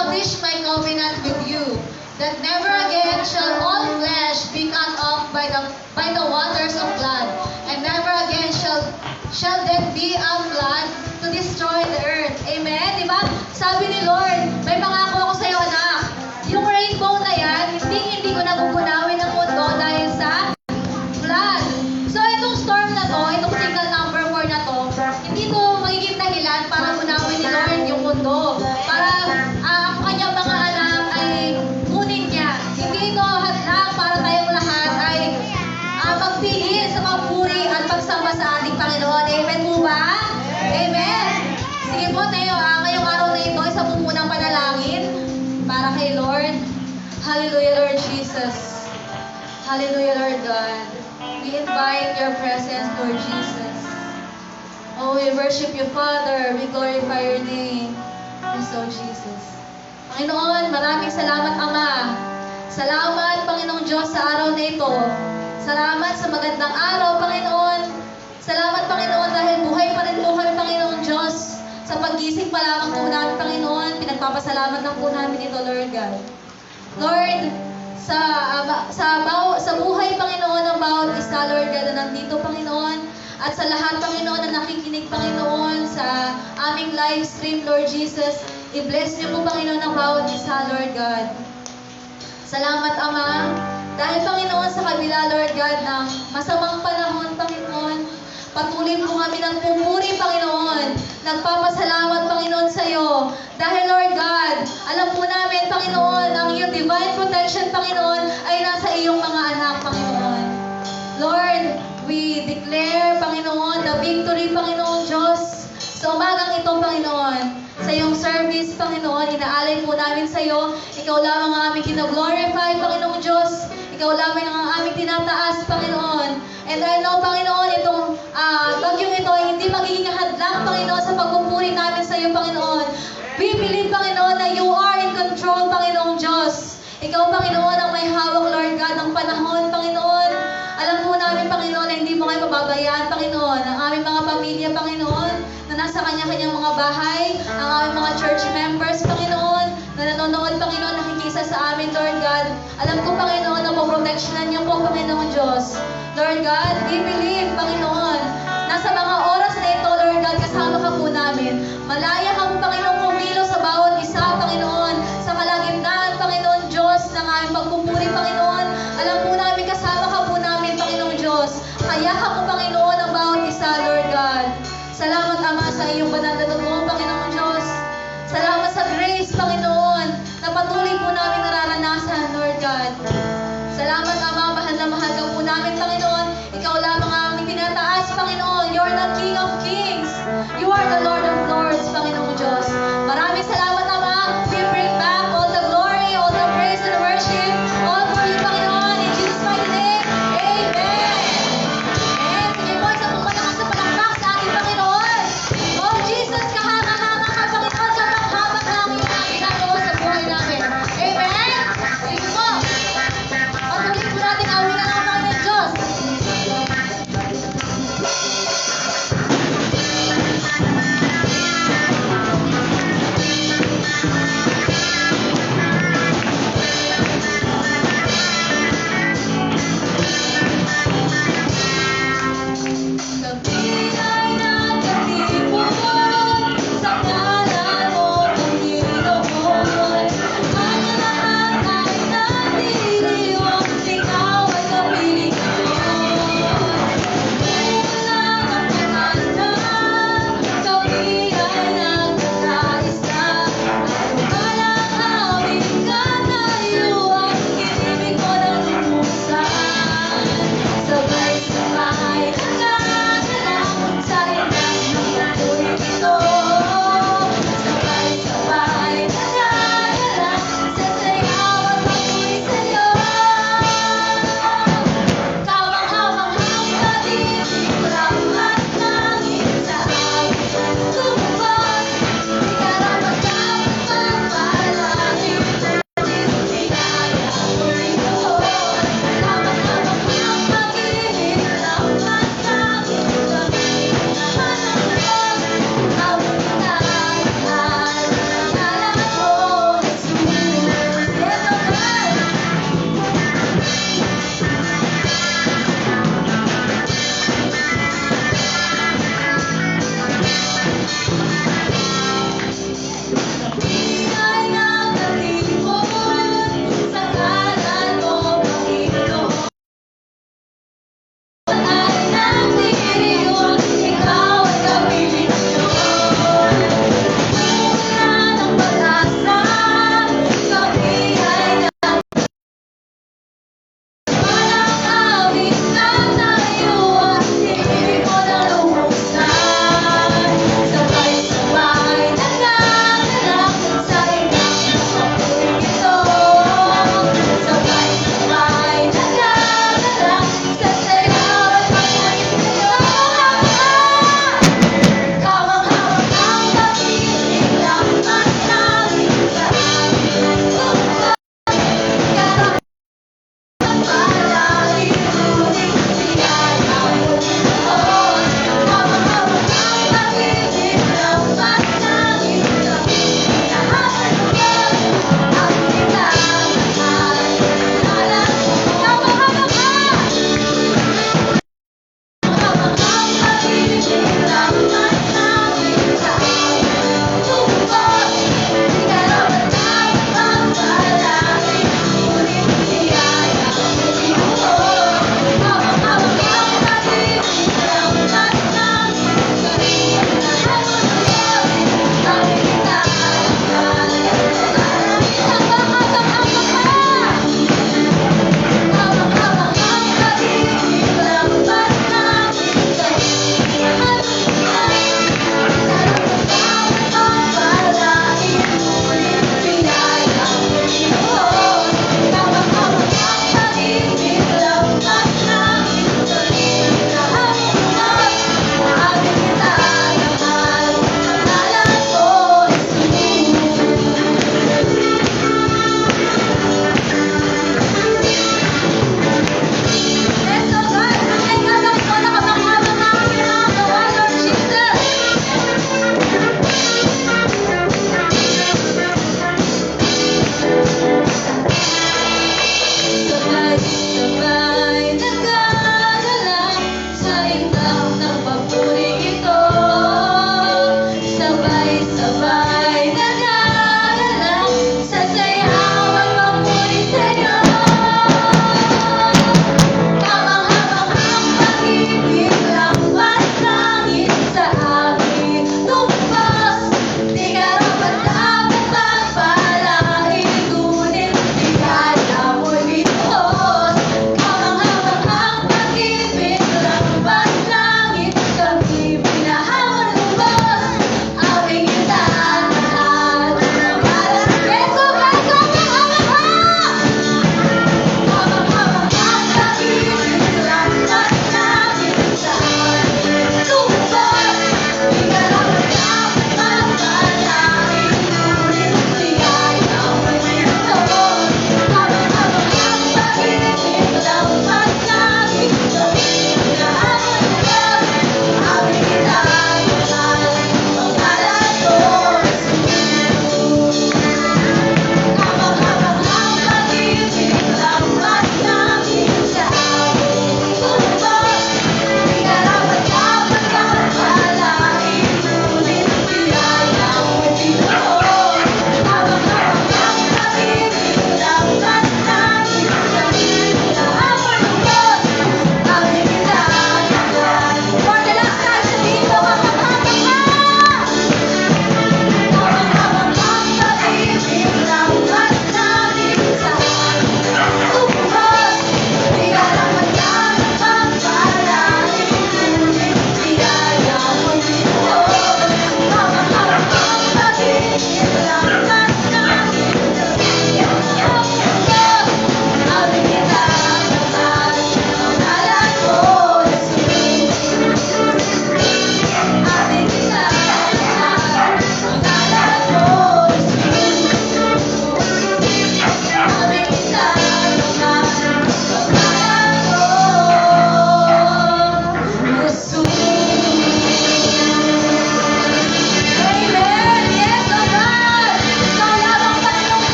establish my covenant with you, that never again shall all flesh be cut off by the waters of flood, and never again shall there be a flood to destroy the earth. Amen? Diba? Sabi ni Lord, may pangako ako sa iyo, anak. Yung rainbow na yan, hindi ko nagugunawin ang mundo dahil sa flood. So, itong storm na to, itong signal number 4 na to, hindi to magiging dahilan para gunawin ni Lord yung mundo. Para ang kanyang mga anak ay kunin niya. Hindi ito hadlang para tayong lahat ay magpigil sa papuri at pagsamba sa ating Panginoon. Amen po ba? Amen. Sige po, ngayong araw na ito, isa po munang panalangin para kay Lord. Hallelujah, Lord Jesus. Hallelujah, Lord God. We invite your presence, Lord Jesus. Oh, we worship you, Father. We glorify your name. Yes, oh Jesus. Panginoon, maraming salamat, Ama. Salamat, Panginoong Diyos, sa araw na ito. Salamat sa magandang araw, Panginoon. Salamat, Panginoon, dahil buhay pa rin po kami, Panginoong Diyos. Sa paggising pa lamang po namin, Panginoon, pinagpapasalamat lang po namin ito, Lord God. Lord, sa buhay, Panginoon, ng bawat isa, Lord God, na nandito, Panginoon, at sa lahat, Panginoon, na nakikinig, Panginoon, sa aming live stream, Lord Jesus, i-bless niyo po, Panginoon, ang bawat isa, Lord God. Salamat, Ama, dahil, Panginoon, sa kabila, Lord God, ng masamang panahon, Panginoon, patuloy po kami ng pumuri, Panginoon. Nagpapasalamat, Panginoon, sa iyo. Dahil, Lord God, alam po namin, Panginoon, ang iyong divine protection, Panginoon, ay nasa iyong mga anak, Panginoon. Lord, we declare, Panginoon, the victory, Panginoon Diyos, sa umagang ito, Panginoon. Sa iyong service, Panginoon, inaalay po namin sa iyo. Ikaw lamang ang aming kino-glorify, Panginoong Diyos. Ikaw lamang ang aming tinataas, Panginoon. And I know, Panginoon, itong bagyong ito ay hindi magiging hadlang, Panginoon, sa pagpupuri namin sa iyo, Panginoon. We believe, Panginoon, na you are in control, Panginoong Diyos. Ikaw, Panginoon, ang may hawak, Lord God, ng panahon, Panginoon. Alam po namin, Panginoon, na hindi mo kayo pababayaan, Panginoon. Ang aming mga pamilya, Panginoon, na nasa kanya-kanyang mga bahay, ang aming mga church members, Panginoon, na nanonood, Panginoon, nakikisa sa amin, Lord God. Alam ko, Panginoon, na poproteksyonan niyo po, Panginoon Diyos. Lord God, we believe, Panginoon, nasa mga oras na ito, Lord God, kasama ka po namin. Malaya ka po, Panginoon, kumilos sa bawat isa, Panginoon, sa kalagitnaan, Panginoon Diyos, ng aming pagpupuri, Panginoon. Alam po namin, kasama ka po namin, Panginoon Diyos. Kaya ka po, Panginoon, ang bawat isa, Lord God. Salamat, Ama, sa iyong banal na dugo, Panginoon Diyos. Salamat sa grace, Panginoon, na patuloy po namin nararanasan, Lord God. Salamat, Ama, mahal na mahal ka po namin, Panginoon. Ikaw lamang ang aming tinataas, Panginoon. You are the King of Kings. You are the Lord of Lords, Panginoon Diyos. Maraming salamat, Ama. We bring back all the glory, all the praise and worship, all for you, Panginoon. In Jesus' mighty name, Amen. And sige po, isa pong malakas na palakpak sa ating Panginoon. Oh, Jesus, kahanga-hanga ka, Panginoon, sa paghabang ng iyong ginagawa sa buhay namin. Amen. Bigay ng katipon sa kalan mo, Panginoon. Ay nagdiriyon, ikaw ay kapiling ko. Wala ng pag-asa sa bigay ng walang awit lang tayo at ibig mo na lumusan. Sabay-sabay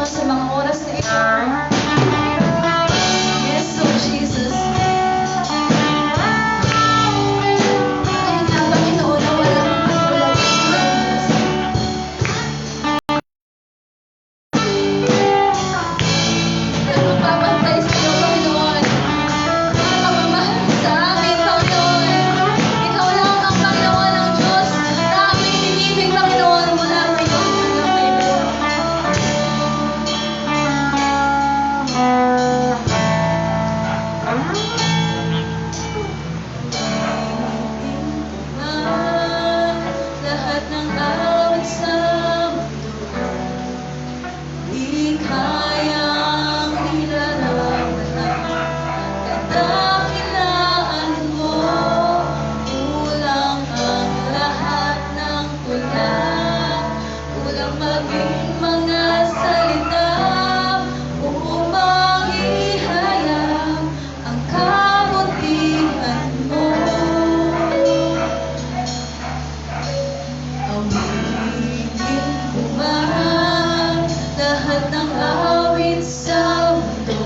sa mga oras na ito. Yes, Lord Jesus. Ay nga, Panginoon, na wala kang katulad sa Diyos. Nagpapabantay sa iyo, Panginoon. Pagmamahal sa amin, Panginoon. Ikaw lang ang Panginoon ng Diyos na aming inibig, Panginoon, mula ngayon hanggang ngayon. Lahat ng awit sa mundo, di kayang ilarawan ang kadakilaan mo. Kulang ang lahat ng tula, kulang maging mga salita upang ihayag ang kabutihan mo. Awitin ko man lahat ng awit sa mundo,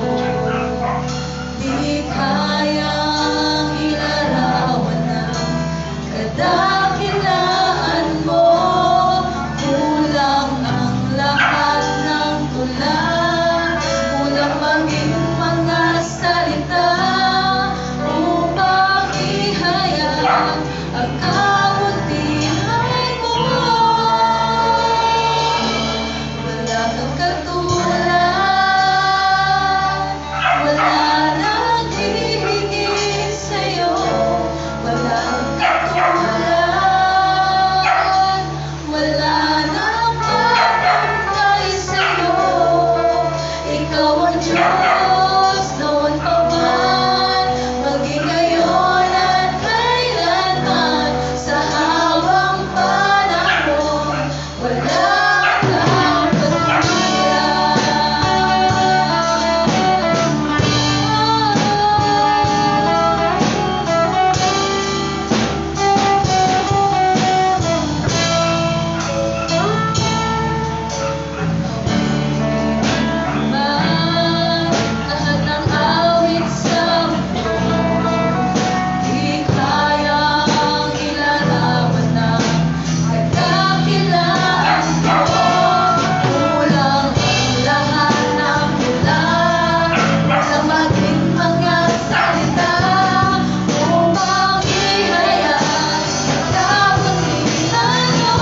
di kayang ilarawan ang kadakilaan mo. Kulang ang lahat ng tula, kulang maging mga salita upang ihayag ang kabutihan mo. Wala kang katulad, wala nang hihigit sa'yo. Wala kang katulad, wala nang mapantay sa'yo. Ikaw ang Diyos noon pa man, maging ngayon at kailanman. Sa habang panahon, wala kang lahat ng awit sa mundo, di kayang ilarawan ang kadakilaan mo. Kulang ang lahat ng tula, kulang maging mga salita upang ihayag ang kabutihan mo.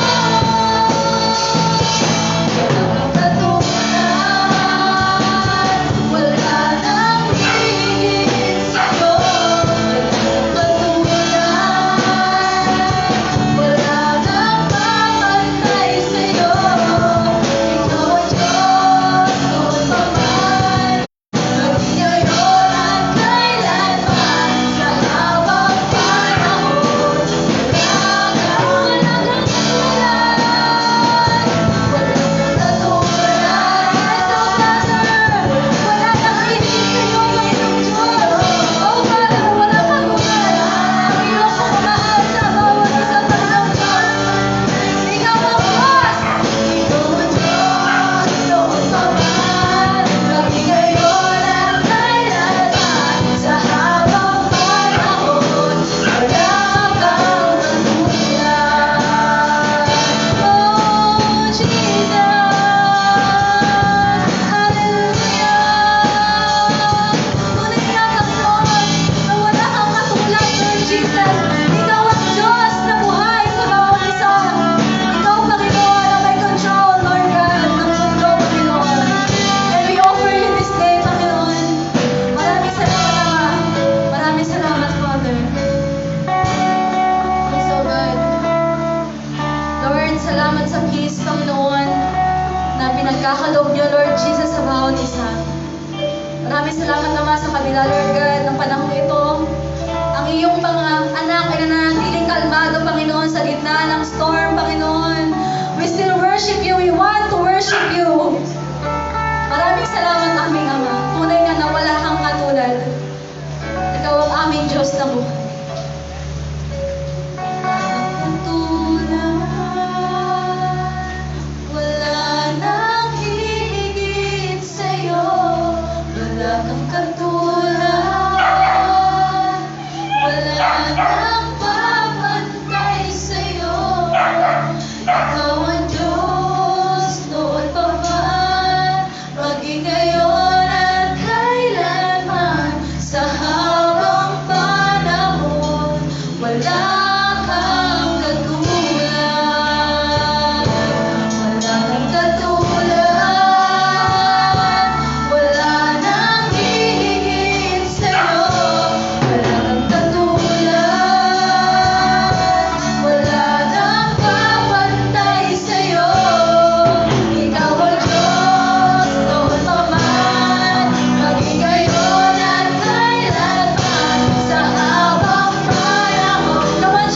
Wala kang katulad, wala nang hihigit sa'yo. Wala kang katulad, wala nang mapantay sa'yo. Ikaw ang Diyos noon pa man, maging ngayon at kailanman. Sa habang panahon, wala kang katulad. Walang katulad. Yes, oh Father, wala nang hihigit sa'yo, Panginoong Diyos. Oh Father, wala kang katulad. Ang iyong pagmamahal sa bawat isa, Panginoong Diyos. Ikaw ang Diyos. Ikaw ang Diyos noon pa man, maging ngayon at kailanman. Sa habang panahon, wala kang katulad. Oh Jesus, hallelujah. Tunay nga, Panginoon, na wala kang katulad, Lord Jesus. Ikaw ang Diyos na buhay sa bawat isa. Ikaw, Panginoon, ang may control, Lord God, ng mundo, Panginoon. And we offer you this day, Panginoon. Maraming salamat, Ama. Maraming salamat, Father. You're so good. Lord, salamat sa peace, Panginoon, na pinagkakaloob niyo, Lord Jesus, sa bawat isa. Maraming salamat naman sa kabila, Lord God, ng panahon ito. Ang iyong mga anak ay nananatiling kalmado, Panginoon, sa gitna ng storm, Panginoon. We still worship you. We want to worship you. Maraming salamat, aming Ama. Tunay nga na wala kang katulad. Ikaw ang aming Diyos na buhay. Wala nang hihigit wala kang katulad. Wala kang katulad. Wala nang hihigit sa'yo. Wala kang katulad. Wala nang kapantay sa'yo. Ikaw ang Diyos, noon pa man, maging ngayon at kailanman, sa habang panahon. Come on,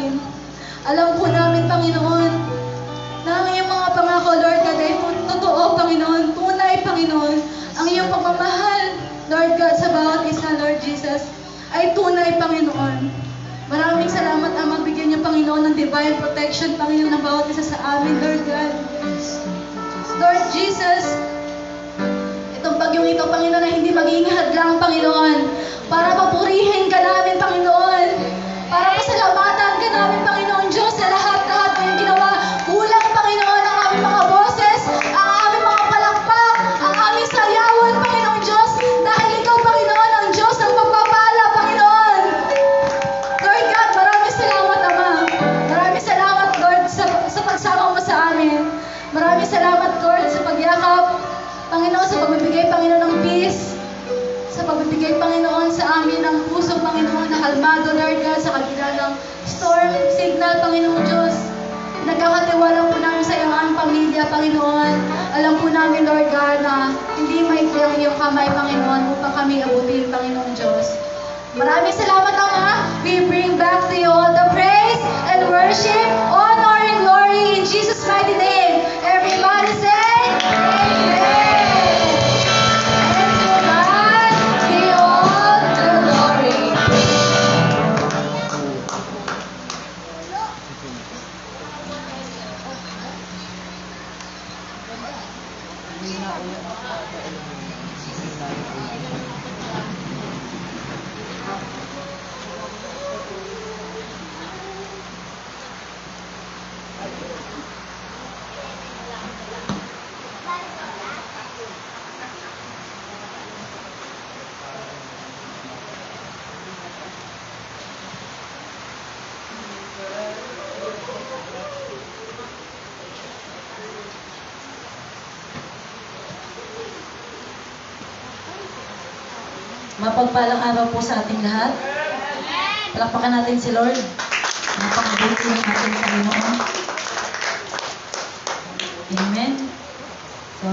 namin. Alam po namin, Panginoon, na ang iyong mga pangako, Lord God, ay totoo, Panginoon, tunay, Panginoon. Ang iyong pagmamahal, Lord God, sa bawat isa, Lord Jesus, ay tunay, Panginoon. Maraming salamat, Ama, bigyan niyo, Panginoon, ng divine protection, Panginoon, ng bawat isa sa amin, Lord God. Lord Jesus, itong bagyong ito, Panginoon, na hindi maging hadlang, Panginoon, para papurihin ka namin, Panginoon, para pasalamatan ka namin, Panginoon Diyos, sa lahat-lahat na yung ginawa. Kulang, Panginoon, ang aming mga boses, ang aming mga palakpak, ang aming sayawan, Panginoon Diyos, dahil ikaw, Panginoon, ang Diyos ng pagpapala, Panginoon. Lord God, maraming salamat, Ama. Maraming salamat, Lord, sa pagsama mo sa amin. Maraming salamat, Lord, sa pagyakap, Panginoon, sa pagbibigay, Panginoon, ng peace, sa pagbibigay, Panginoon, sa amin ng puso, Panginoon, na kalmado, Lord God, sa kabila ng storm signal, Panginoon Diyos. Nagkakatiwala po namin sa iyong aming pamilya, Panginoon. Alam po namin, Lord God, na hindi maikli ang iyong kamay, Panginoon, upang kami abutin, Panginoon Diyos. Maraming salamat, Ama. We bring back to you all the praise and worship, honor and glory in Jesus' mighty name. Everybody say, Amen. And to God be all the glory. Mapagpalang araw po sa ating lahat. Palakpakan natin si Lord. Napakabuti ng ating Panginoon. Amen. So,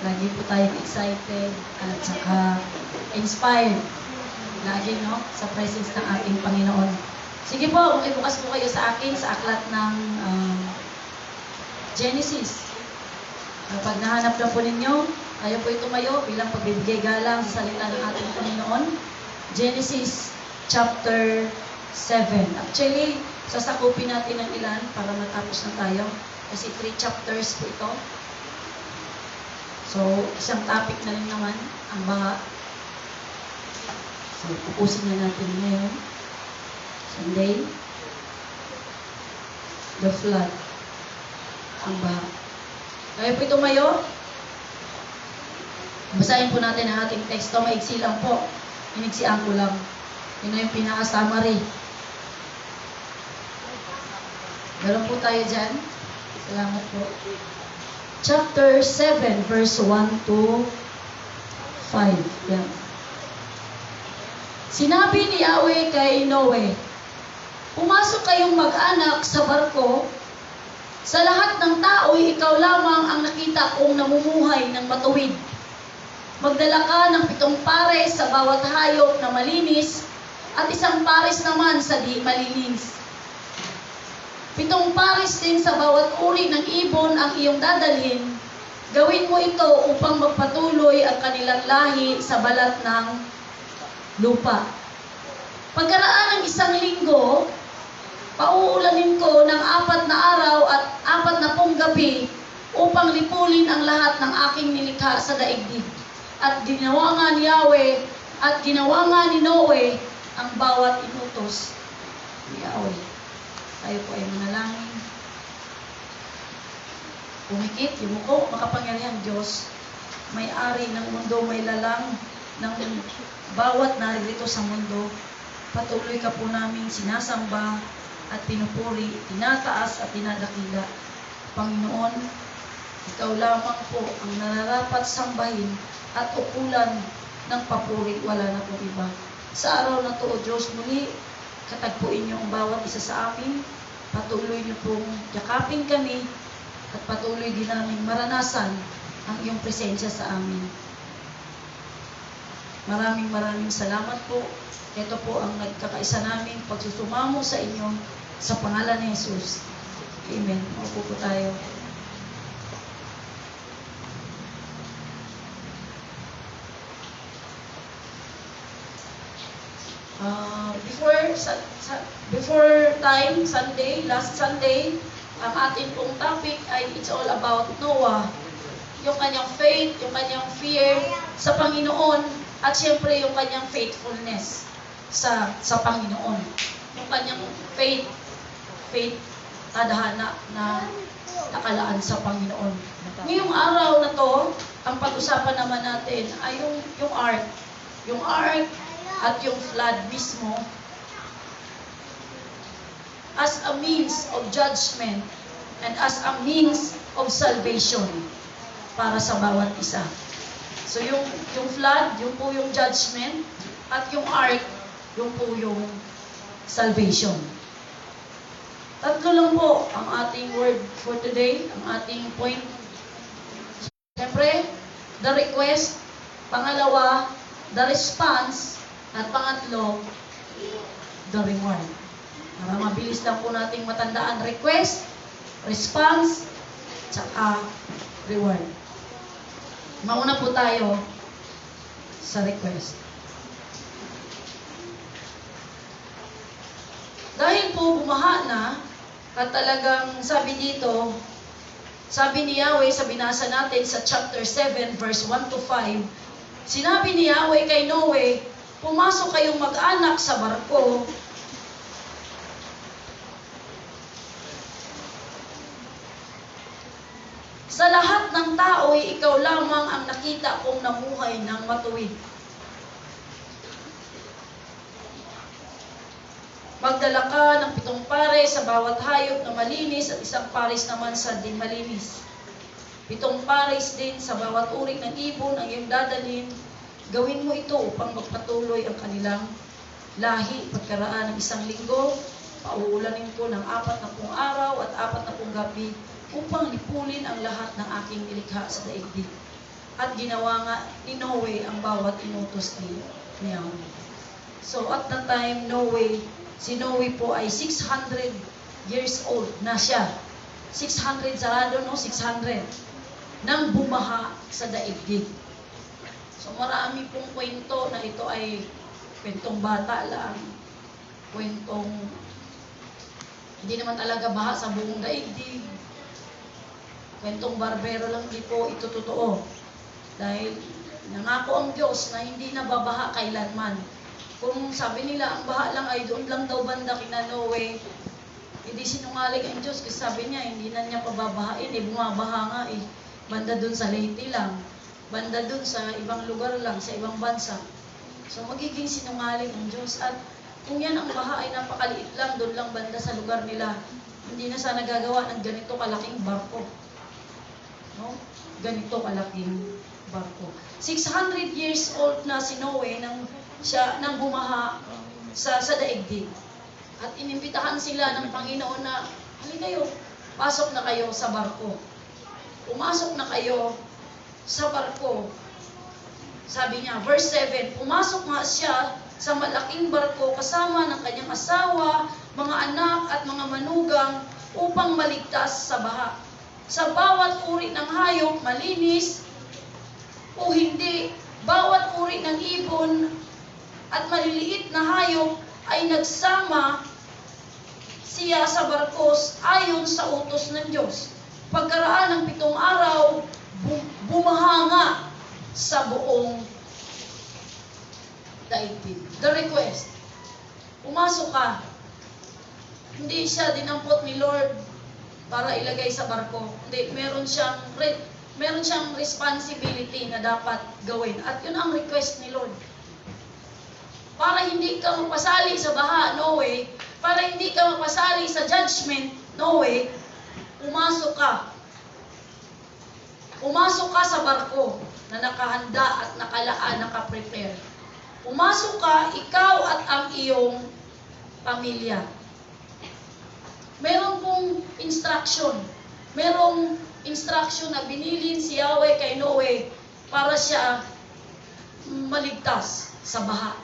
lagi po tayong excited at saka inspired. Lagi, no? Sa presence ng ating Panginoon. Sige po, ibukas po kayo sa akin sa aklat ng Genesis. Kapag nahanap na po ninyo, tayo po tumayo bilang pagbibigay galang sa salita ng ating Panginoon. Genesis chapter 7. Actually, sasakupin natin ng ilan para matapos na tayo. Kasi 3 chapters po ito. So, isang topic na rin naman, ang baha. So, pupusin na natin ngayon. Sunday. The flood. Ang baha. Tayo po tumayo. Basahin po natin ang ating teksto. Maigsi lang po. Iniksian ko lang. Yun na yung pinaka-summary. Meron po tayo dyan. Salamat po. Chapter 7, verse 1 to 5. Yan. Sinabi ni Yahweh kay Noe, pumasok kayong mag-anak sa barko. Sa lahat ng tao'y ikaw lamang ang nakita kong namumuhay ng matuwid. Magdala ka ng 7 pares sa bawat hayop na malinis at 1 pares naman sa di malinis. 7 pares din sa bawat uri ng ibon ang iyong dadalhin. Gawin mo ito upang magpatuloy ang kanilang lahi sa balat ng lupa. Pagkaraan ng 1 linggo, pauulanin ko ng 4 na araw at 40 gabi upang lipulin ang lahat ng aking nilikha sa daigdig. At ginawa nga ni Yahweh at ginawa nga ni Noe ang bawat inutos ni Yahweh. Tayo po ay manalangin. Pumikit, yumuko, makapangyarihan Diyos, may-ari ng mundo, may lalang ng bawat naririto sa mundo. Patuloy ka po namin sinasamba at pinupuri, tinataas at tinadakila. Panginoon, ikaw lamang po ang nararapat sambahin at ukulan ng papuri, wala na po iba. Sa araw na to, O Diyos, muli, katagpuin niyo ang bawat isa sa amin. Patuloy niyo pong yakapin kami at patuloy din namin maranasan ang iyong presensya sa amin. Maraming salamat po. Ito po ang nagkakaisa namin pagsusumamo sa inyo sa pangalan ni Jesus. Amen. Maupo po tayo. Before time, Sunday, last Sunday, ang ating pong topic ay it's all about Noah. Yung kanyang faith, yung kanyang fear sa Panginoon, at siyempre yung kanyang faithfulness sa Panginoon. Yung kanyang faith, tadhana na nakalaan sa Panginoon. Ngayong araw na to, ang pag-usapan naman natin ay yung ark. Yung ark at yung flood mismo as a means of judgment and as a means of salvation para sa bawat isa. So yung flood, yung po yung judgment, at yung ark, yung po yung salvation. Tatlo lang po ang ating word for today, ang ating point. Siyempre, the request, pangalawa, the response, at pangatlo, the reward. Para mabilis lang po nating matandaan, request, response, tsaka reward. Mauna po tayo sa request. Dahil po bumaha na, at talagang sabi dito, sabi ni Yahweh sa binasa natin sa chapter 7, verse 1 to 5, sinabi ni Yahweh kay Noe, pumasok kayong mag-anak sa barko, sa lahat ng tao, ikaw lamang ang nakita kong namuhay ng matuwid. Magdala ka ng 7 pares sa bawat hayop na malinis at 1 pares naman sa di malinis. 7 pares din sa bawat uri ng ibon ang iyong dadalhin. Gawin mo ito upang magpatuloy ang kanilang lahi pagkaraan ng 1 linggo. Pauulanin ko ng 40 araw at 40 gabi upang lipulin ang lahat ng aking nilikha sa daigdig. At ginawa nga ni Noe ang bawat inutos niya. So at the time, si Noe po ay 600 years old na siya. 600 sarado, no? 600. Nang bumaha sa daigdig. So marami pong kwento na ito ay kwentong bata lang. Kwentong hindi naman talaga baha sa buong daigdig. Kwentong barbero lang, di po ito totoo. Dahil nangako ang Diyos na hindi nababaha kailanman. Kung sabi nila, ang baha lang ay doon lang daw banda kina Noe, hindi sinungaling ang Diyos kasi sabi niya, hindi na niya pababahain, bumabaha nga banda doon sa Leyte lang, banda doon sa ibang lugar lang, sa ibang bansa. So magiging sinungaling ang Diyos. At kung yan ang baha ay napakaliit lang, doon lang banda sa lugar nila, hindi na sana gagawa ng ganito kalaking barko. No? Ganito kalaking barko. 600 years old na si Noe nang bumaha sa daigdig. At inimbitahan sila ng Panginoon na, halika kayo, pasok na kayo sa barko. Pumasok na kayo sa barko. Sabi niya, verse 7, pumasok nga siya sa malaking barko kasama ng kanyang asawa, mga anak at mga manugang upang maligtas sa baha. Sa bawat uri ng hayop, malinis o hindi, bawat uri ng ibon at maliliit na hayop ay nagsama siya sa barkos ayon sa utos ng Diyos. Pagkaraan ng 7 araw, bumaha nga sa buong daigdig. The request, pumasok ka. Hindi siya dinampot ni Lord para ilagay sa barko. Hindi, meron siyang responsibility na dapat gawin. At yun ang request ni Lord. Para hindi ka mapasali sa baha, Noe, para hindi ka mapasali sa judgment, Noe, pumasok ka. Pumasok ka sa barko na nakahanda at nakalaan, nakaprepare. Pumasok ka, ikaw at ang iyong pamilya. Meron pong instruction. Merong instruction na binilin si Yahweh kay Noe para siya maligtas sa baha.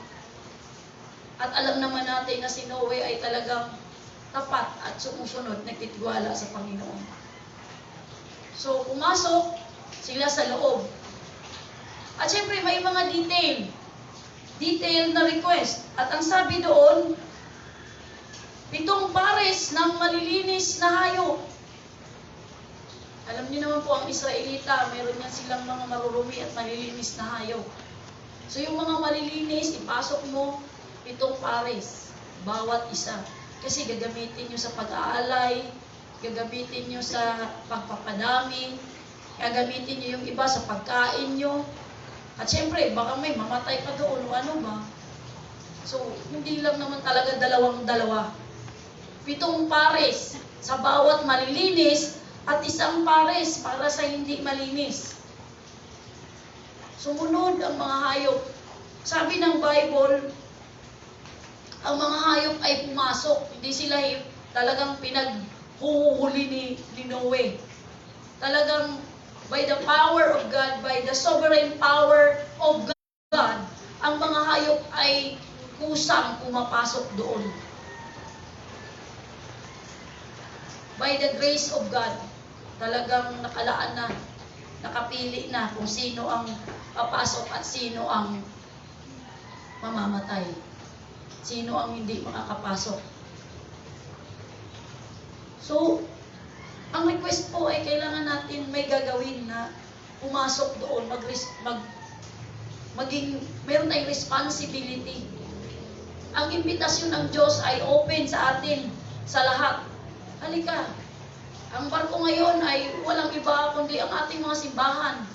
At alam naman natin na si Noe ay talagang tapat at sumusunod, nagtitiwala sa Panginoon. So, pumasok sila sa loob. At syempre, may mga detail na request. At ang sabi doon, 7 pares ng malilinis na hayop. Alam niyo naman po, ang Israelita, meron yan silang mga marurumi at malilinis na hayop. So, yung mga malilinis, ipasok mo 7 pares, bawat isa. Kasi gagamitin nyo sa pag-aalay, gagamitin nyo sa pagpapadami, gagamitin nyo yung iba sa pagkain nyo. At syempre, baka may mamatay pa doon o ano ba. So, hindi lang naman talaga 2 7 pares sa bawat malilinis at 1 pares para sa hindi malinis. Sumunod ang mga hayop. Sabi ng Bible, ang mga hayop ay pumasok. Hindi sila talagang pinaghuhuli ni Noe. Talagang by the power of God, by the sovereign power of God, ang mga hayop ay kusang pumapasok doon. By the grace of God, talagang nakalaan na, nakapili na kung sino ang papasok at sino ang mamamatay. Sino ang hindi makakapasok. So, ang request po ay kailangan natin may gagawin na pumasok doon, meron tayong responsibility. Ang imbitasyon ng Diyos ay open sa atin, sa lahat. Halika, ang barko ngayon ay walang iba kundi ang ating mga simbahan.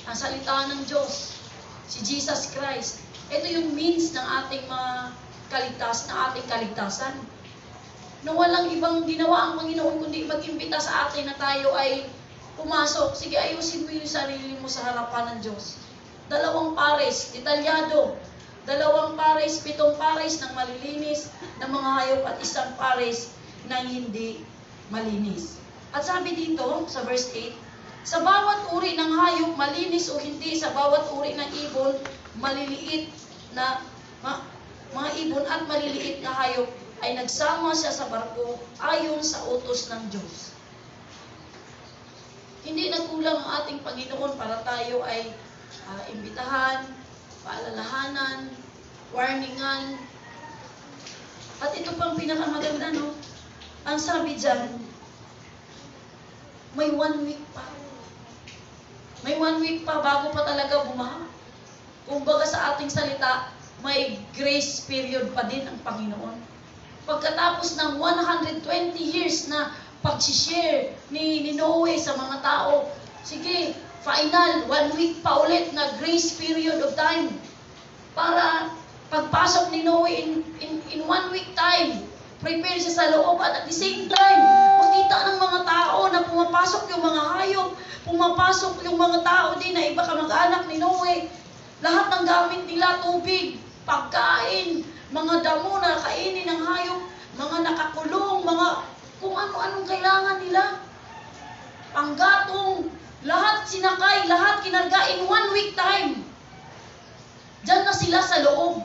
Ang salita ng Diyos, si Jesus Christ. Ito yung means ng ating ating kaligtasan. Na walang ibang ginawa ang Panginoon kundi mag-imbita sa atin na tayo ay pumasok. Sige, ayusin mo yung sarili mo sa harapan ng Diyos. 2 pares, detalyado. 2 pares, 7 pares ng malilinis na mga hayop at 1 pares ng hindi malinis. At sabi dito, sa verse 8, sa bawat uri ng hayop, malinis o hindi, sa bawat uri ng ibon, maliliit na mga ibon at maliliit na hayop, ay nagsama siya sa barko ayon sa utos ng Diyos. Hindi nagkulang ang ating Panginoon para tayo ay imbitahan, paalalahanan, warningan. At ito pang pinakamaganda, no? Ang sabi dyan, may 1 week pa. May 1 week pa bago pa talaga bumaha. Kumbaga sa ating salita, may grace period pa din ang Panginoon. Pagkatapos ng 120 years na pag-share ni Noe sa mga tao, sige, final, 1 week pa ulit na grace period of time. Para pagpasok ni Noe in 1 week time, prepare siya sa loob at the same time, makita ng mga tao na pumapasok yung mga hayop, pumapasok yung mga tao din na iba kamag-anak ni Noe. Lahat ng gamit nila, tubig, pagkain, mga damo na kainin ng hayop, mga nakakulong, mga kung ano-anong kailangan nila. Panggatong, lahat sinakay, lahat kinarga in 1 week time. Diyan na sila sa loob.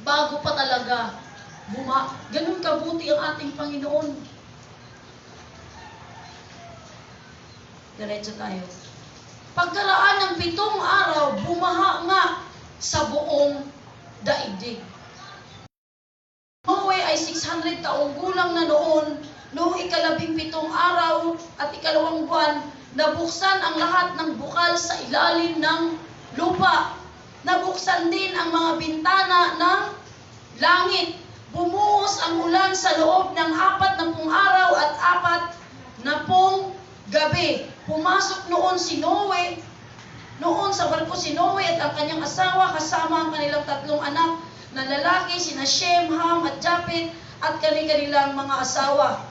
Bago pa talaga ganun kabuti ang ating Panginoon. Diretso tayo. Pagkaraan ng 7 araw, bumaha nga sa buong daigdig. Noe ay 600 taong gulang na noon, noong 17 araw at 2 buwan, nabuksan ang lahat ng bukal sa ilalim ng lupa. Nabuksan din ang mga bintana ng langit. Bumuhos ang ulan sa loob ng 40 araw at 40 gabi. Pumasok noon sa barko si Noe at ang kanyang asawa kasama ang kanilang 3 anak na lalaki, sina Shem, Ham at Japhet at kanilang mga asawa.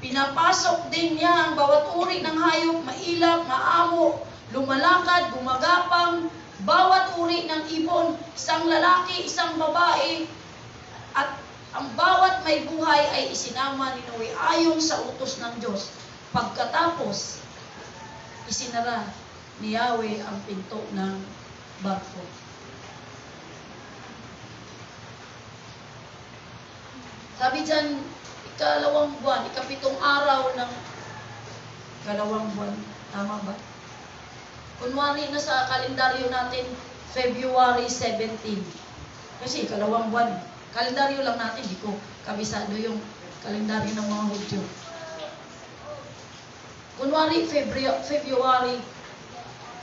Pinapasok din niya ang bawat uri ng hayop, mailap, maamo, lumalakad, gumagapang, bawat uri ng ibon, 1 lalaki, 1 babae, at ang bawat may buhay ay isinama ni Noe ayon sa utos ng Diyos. Pagkatapos, isinara ni Yahweh ang pinto ng barko. Sabi dyan, ikalawang buwan, ikapitong araw ng ikalawang buwan. Tama ba? Kunwari na sa kalendaryo natin, February 17. Kasi ikalawang buwan. Kalendaryo lang natin, di ko kabisado yung kalendaryo ng mga Hudyo. Kunwari, February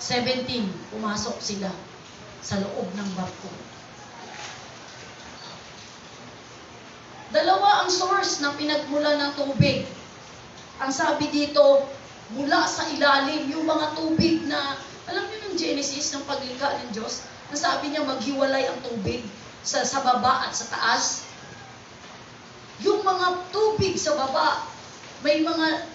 17, pumasok sila sa loob ng barko. Dalawa ang source ng pinagmula ng tubig. Ang sabi dito, mula sa ilalim, yung mga tubig na, alam niyo yung Genesis ng paglikha ng Diyos, na sabi niya maghiwalay ang tubig sa baba at sa taas. Yung mga tubig sa baba, may mga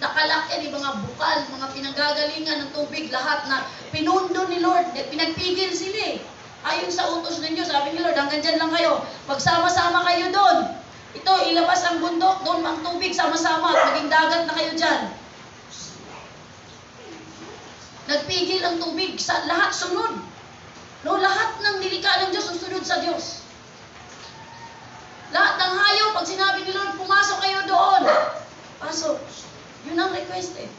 nakalakyan, yung mga bukal, mga pinanggagalingan ng tubig, lahat na pinundo ni Lord, pinagpigil sila eh. Ayon sa utos ninyo, sabi ni Lord, hanggang dyan lang kayo, magsama-sama kayo doon. Ito, ilabas ang bundok, doon ang tubig, sama-sama, at maging dagat na kayo dyan. Nagpigil ang tubig, sa lahat sunod. No, lahat ng nilikha ng Diyos, susunod sa Diyos. Lahat ng hayop, pag sinabi ni Lord, pumasok kayo doon. Pasok. Yun ang request eh.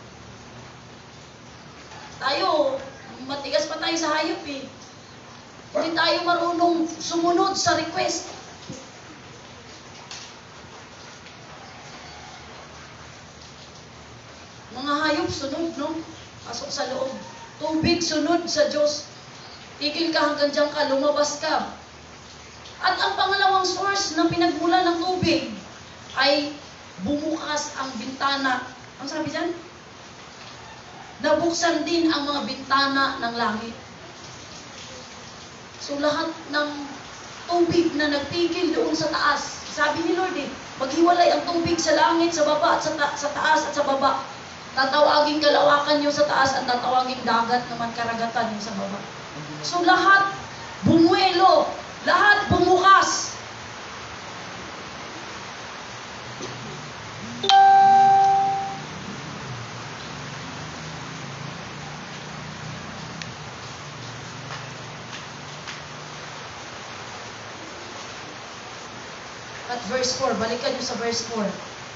Tayo, matigas pa tayo sa hayop eh. Hindi tayo marunong sumunod sa request. Mga hayop, sunod, no? Pasok sa loob. Tubig, sunod sa Diyos. Tigil ka hanggang dyan ka, lumabas ka. At ang pangalawang source ng pinagmula ng tubig ay bumukas ang bintana. Ang sabi dyan? Nabuksan din ang mga bintana ng langit. So lahat ng tubig na nagpigil doon sa taas, sabi ni Lord eh, maghiwalay ang tubig sa langit, sa baba, at sa taas at sa baba. Tatawagin kalawakan nyo sa taas at tatawagin dagat naman karagatan nyo sa baba. So lahat bumuelo, lahat bumukas. At verse 4, balikan nyo sa verse 4.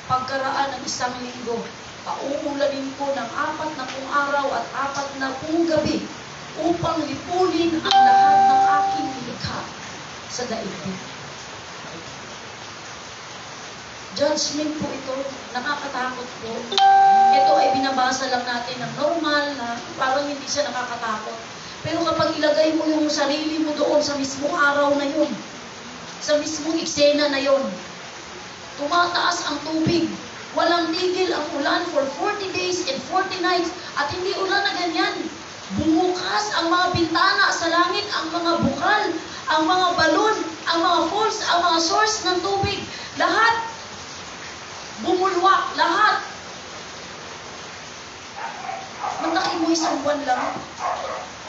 Pagkaraan ng isang linggo, pauulanin ko ng 40 araw at 40 gabi upang lipunin ang lahat ng aking nilikha sa daigdig. Judgment po ito, nakakatakot po. Ito ay binabasa lang natin ng normal na parang hindi siya nakakatakot. Pero kapag ilagay mo yung sarili mo doon sa mismong araw na yun, sa mismong eksena na yon, tumataas ang tubig, walang tigil ang ulan for 40 days and 40 nights, at hindi ulan na ganyan. Bumukas ang mga bintana sa langit, ang mga bukal, ang mga balon, ang mga falls, ang mga source ng tubig, lahat bumulwak, lahat. Mataki mo isang buwan lang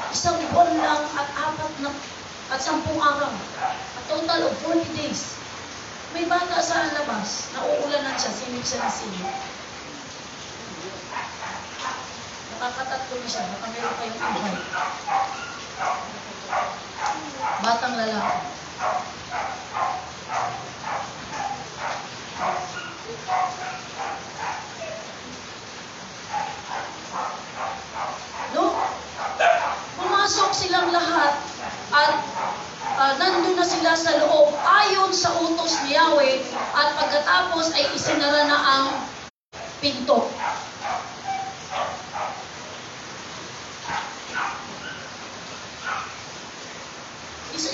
at 10 araw. A total of 40 days. May bata sa labas, nauulanan siya, sinip siya ng sinip. Nakakatatlo na siya, baka meron kayong invite. Batang lalaki. No? Pumasok silang lahat at nandun na sila sa loob ayon sa utos ni Yahweh, at pagkatapos ay isinara na ang pinto.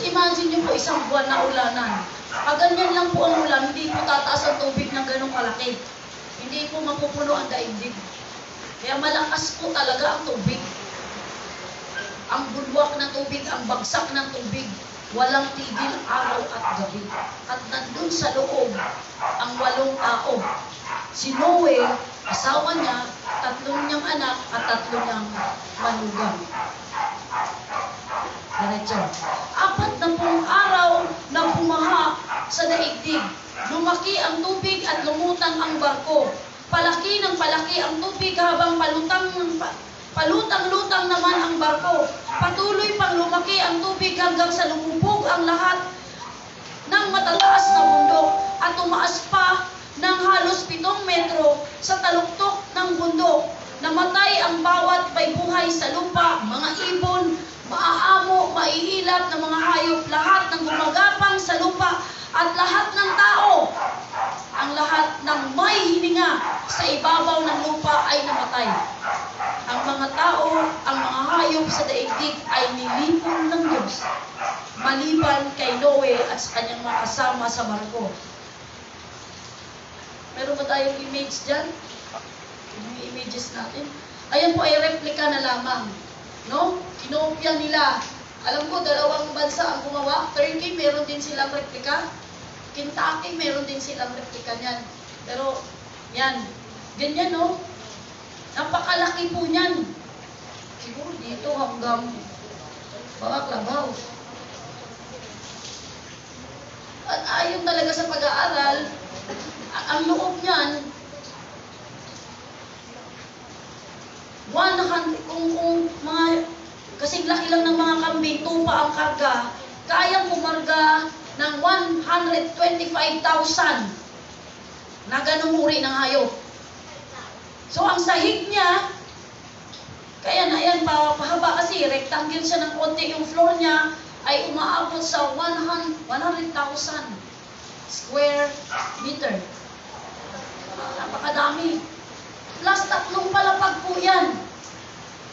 Imagine nyo po isang buwan na ulanan. Pag ganyan lang po ang ulan, hindi po tataas ang tubig ng ganong kalaki. Hindi po mapupuno ang daigdig. Kaya malakas po talaga ang tubig. Ang bulwak ng tubig, ang bagsak ng tubig, walang tigil araw at gabi. At nandun sa loob ang 8 tao. Si Noe, asawa niya, 3 niyang anak at 3 niyang manugang. Diretso. 40 araw na bumaha sa daigdig. Lumaki ang tubig at lumutang ang barko. Palaki ng palaki ang tubig habang Palutang-lutang naman ang barko. Patuloy pang lumaki ang tubig hanggang sa lumubog ang lahat ng matataas na bundok at tumaas pa ng halos 7 metro sa taluktok ng bundok. Namatay ang bawat may buhay sa lupa, mga ibon, maaamo, maiilap na mga hayop, lahat ng gumagapang sa lupa at lahat ng tao. Ang lahat ng may hininga sa ibabaw ng lupa ay namatay. Ang mga tao, ang mga hayop sa daigdig ay nilipon ng Diyos, maliban kay Noe at sa kanyang mga kasama sa barko. Meron ba tayong image dyan? Yung images natin. Ayan po ay replika na lamang. No? Kinopya nila. Alam ko, 2 bansa ang gumawa. Turkey, meron din silang replika. Kentucky, meron din silang replika niyan. Pero, yan. Ganyan, no? Napakalaki po niyan. Siguro dito hanggang Bakaklabaw. At ayon talaga sa pag-aaral, ang loob niyan, 100, kung mga kasing laki lang ng mga kambing, tupa ang karga, kayang pumarga ng 125,000 na ganung uri ng hayop. So, ang sahig niya, kaya na yan, pahaba kasi, rectangle siya ng konti, yung floor niya ay umaabot sa 100,000 square meter. Napakadami. Plus 3 palapag po yan.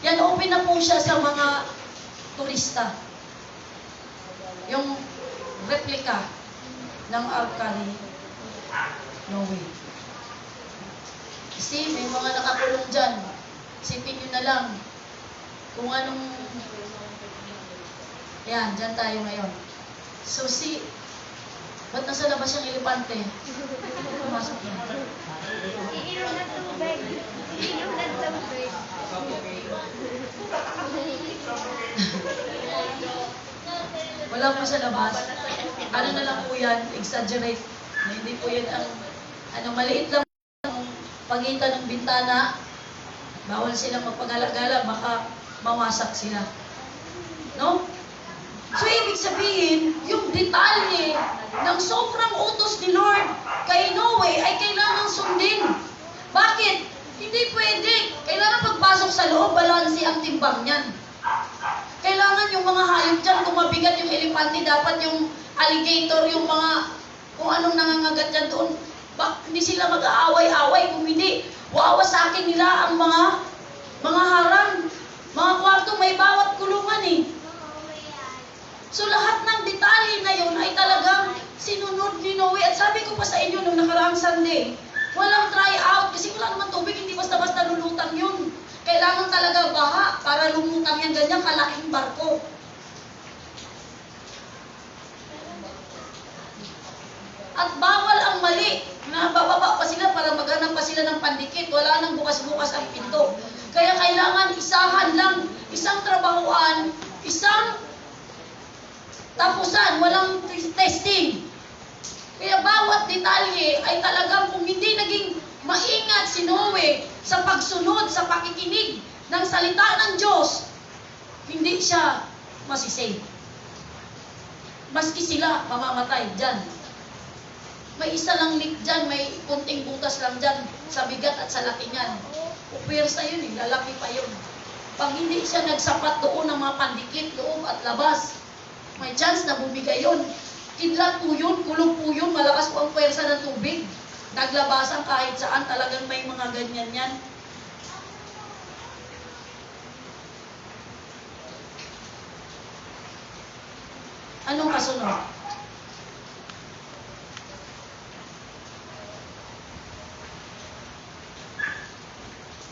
Yan, open na po siya sa mga turista. Yung replika ng Arca ni Noe. Kasi may mga nakakulong dyan. Isipin nyo na lang kung anong... Yan, dyan tayo ngayon. So ba't nasa labas yung elepante? Pumasok na. Iinom ng tubig. Iinom ng tubig. Wala po sa labas. Ano na lang po yan, exaggerate. Hindi po yan ang maliit lang ang pagitan ng bintana. Bawal silang magpagala-gala, baka mawasak sila. No? So, ibig sabihin, yung detalye ng sobrang utos ni Lord kay Noe ay kailangan sundin. Bakit? Hindi pwede. Kailangan pagpasok sa loob, balansi ang timbang niyan. Kailangan yung mga hayop dyan, kung mabigat yung elepante, dapat yung alligator, yung mga, kung anong nangangagat dyan doon, hindi sila mag-aaway-aaway. Kung hindi, wawasakin nila ang mga harang, mga kwarto, may bawat kulungan eh. So lahat ng detalye na yun ay talagang sinunod ni Noe. At sabi ko pa sa inyo nung nakaraang Sunday, walang try out kasi wala naman tubig, hindi basta-basta lulutang yun. Kailangan talaga baha para lumutang yan ganyan kalaking barko. At bawal ang mali. Nabababa pa sila para maghanap pa sila ng pandikit. Wala nang bukas-bukas ang pinto. Kaya kailangan isahan lang, isang trabahuan, isang tapusan, walang testing. Kaya bawat detalye ay talagang kung hindi naging maingat si Noe sa pagsunod, sa pakikinig ng salita ng Diyos, hindi siya masisave. Maski sila mamamatay dyan. May isa lang leak dyan, may kunting butas lang dyan sa bigat at sa laki niyan. Upwersa yun eh, lalaki pa yun. Pag hindi siya nagsapat doon ng mga pandikit, loob at labas, may chance na bumigay yun. Kidlat po yun, kulong po yun, malakas po ang pwersa ng tubig. Naglabasan kahit saan, talagang may mga ganyan yan. Anong kasunod?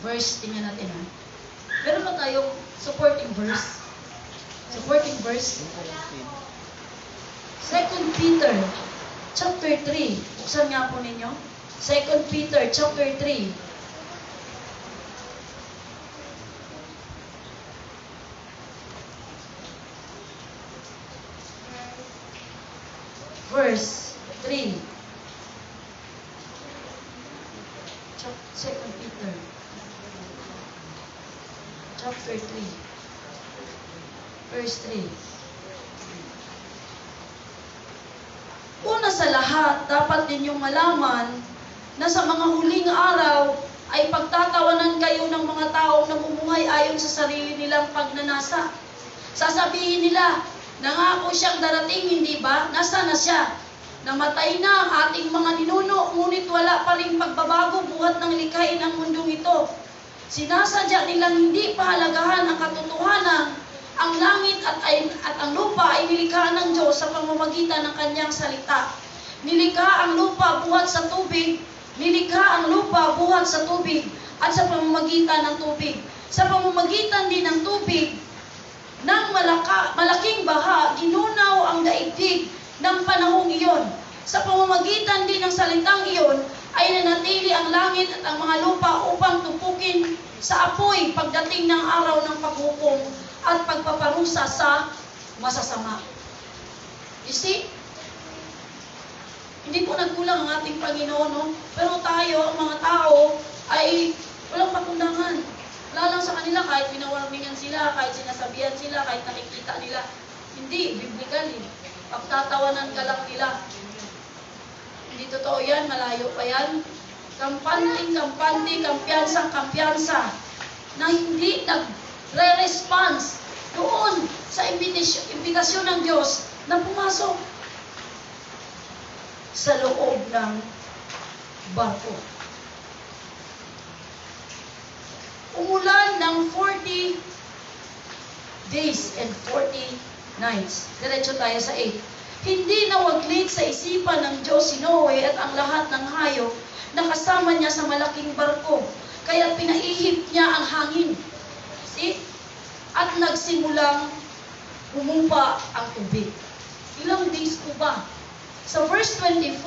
Verse, tingnan natin ha. Meron ba tayong supporting verse? Supporting verse? 2 Peter chapter 3. Buksan nga po ninyo. 2 Peter chapter 3. Verse 3. 2 Peter chapter 3, verse 3. Una sa lahat, dapat ninyong malaman na sa mga huling araw ay pagtatawanan kayo ng mga taong namumuhay ayon sa sarili nilang pagnanasa. Sasabihin nila, nangako siyang darating, hindi ba? Nasaan na siya? Namatay na ang ating mga ninuno, ngunit wala pa ring pagbabago buhat ng likhain ng mundong ito. Sinasadya nilang hindi pahalagahan ang katotohanan, ang langit at ang lupa ay nilikha ng Diyos sa pamamagitan ng kanyang salita. Nilikha ang lupa buhat sa tubig, nilikha ang lupa buhat sa tubig at sa pamamagitan ng tubig. Sa pamamagitan din ng tubig, ng malaking baha, ginunaw ang daigdig ng panahong iyon. Sa pamamagitan din ng salitang iyon, ay nanatili ang langit at ang mga lupa upang tupukin sa apoy pagdating ng araw ng paghukom at pagpaparusa sa masasama. You see? Hindi po nagkulang ang ating Panginoon, no? Pero tayo, ang mga tao, ay walang patundangan. Wala lang sa kanila, kahit pinawarningan sila, kahit sinasabihan sila, kahit nakikita nila. Hindi, biblically. Pagtatawanan ka lang nila. Hindi totoo yan, malayo pa yan. Kampanting-kampante, kampiyansang-kampiyansa na hindi nagre-response doon sa imbitasyon ng Diyos na pumasok sa loob ng barko. Umulan ng 40 days and 40 nights. Diretso tayo sa 8. Hindi nawaglit sa isipan ng Diyos si Noe at ang lahat ng hayop na kasama niya sa malaking barko. Kaya pinaihip niya ang hangin. See? At nagsimulang humupa ang tubig. Ilang days po ba? Sa verse 24,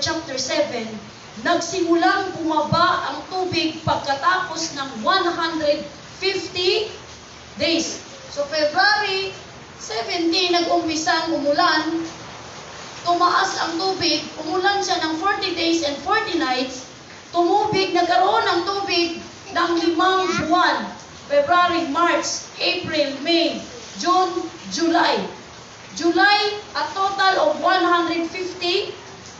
chapter 7, nagsimulang bumaba ang tubig pagkatapos ng 150 days. So February 17, nag-umpisang umulan, tumaas ang tubig, umulan siya ng 40 days and 40 nights, nagkaroon ng tubig ng 5 buwan. February, March, April, May, June, July. July, a total of 150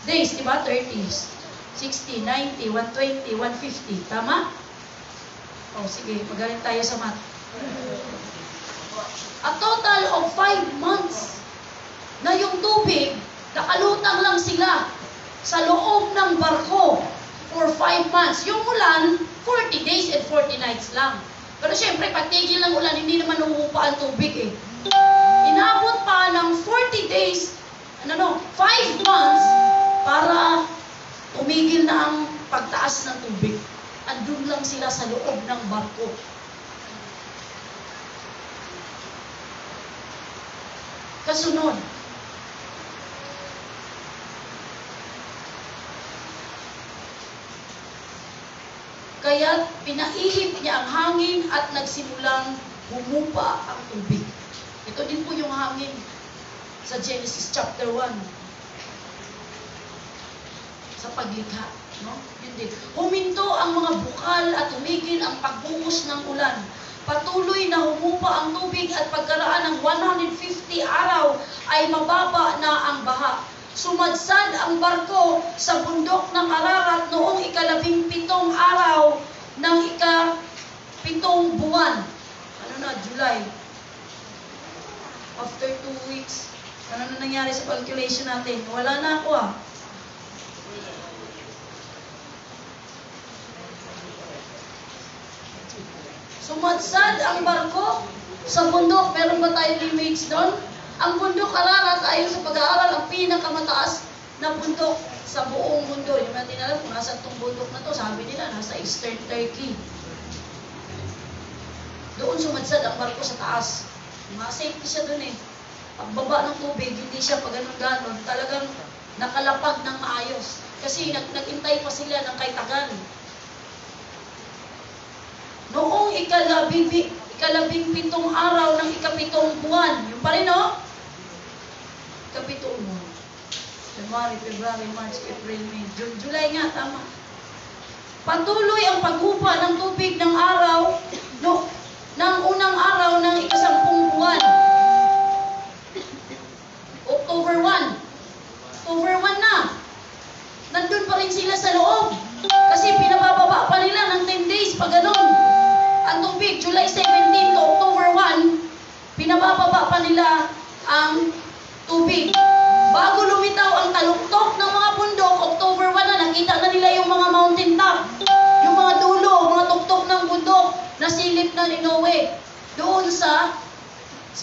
days, di ba? 30s. 60, 90, 120, 150. Tama? O, sige, magaling tayo sa math. A total of 5 months na yung tubig, nakalutang lang sila sa loob ng barko for 5 months. Yung ulan, 40 days and 40 nights lang. Pero syempre, patigil ng ulan, hindi naman umuupa ang tubig eh. Inabot pa ng 40 days, 5 months, para tumigil na ang pagtaas ng tubig. Andun lang sila sa loob ng barko. Kasunod, kaya't pinaihip niya ang hangin at nagsimulang humupa ang tubig. Ito din po yung hangin sa Genesis chapter 1. Sa paglikha. No? Yun din. Huminto ang mga bukal at tumigil ang pagbuhos ng ulan. Patuloy na humupa ang tubig at pagkaraan ng 150 araw ay mababa na ang baha. Sumadsad ang barko sa bundok ng Ararat noong 17 araw ng 7 buwan. July. After 2 weeks, ano na nangyari sa calculation natin? Wala na ako ah. Sumadsad ang barko sa bundok. Meron ba tayong image doon? Ang bundok Ararat, ayon sa pag-aaral, ang pinakamataas na bundok sa buong mundo. Yung natin alam kung nasa itong bundok na to, sabi nila, nasa Eastern Turkey. Doon sumadsad ang barko sa taas. Safety siya doon eh. Pagbaba ng tubig, hindi siya pag ganon. Talagang nakalapag ng maayos. Kasi nagintay pa sila ng kay tagal. Noong 17 araw ng 7 buwan, yung pa rin, no? 7 buwan. January, February, March, April, May, June, July nga, tama. Patuloy ang paghupa ng tubig ng araw, ng unang araw ng ikasampung buwan. October 1. October 1 na. Nandun pa rin sila sa loob. Kasi pinabababa pa nila ng 10 days pag ganun. Ang tubig, July 17 to October 1, pinabababa pa nila ang tubig. Bago lumitaw ang taluktok ng mga bundok, October 1 na, nakita na nila yung mga mountain top, yung mga dulo, mga tuktok ng bundok na silip na ni Noe doon sa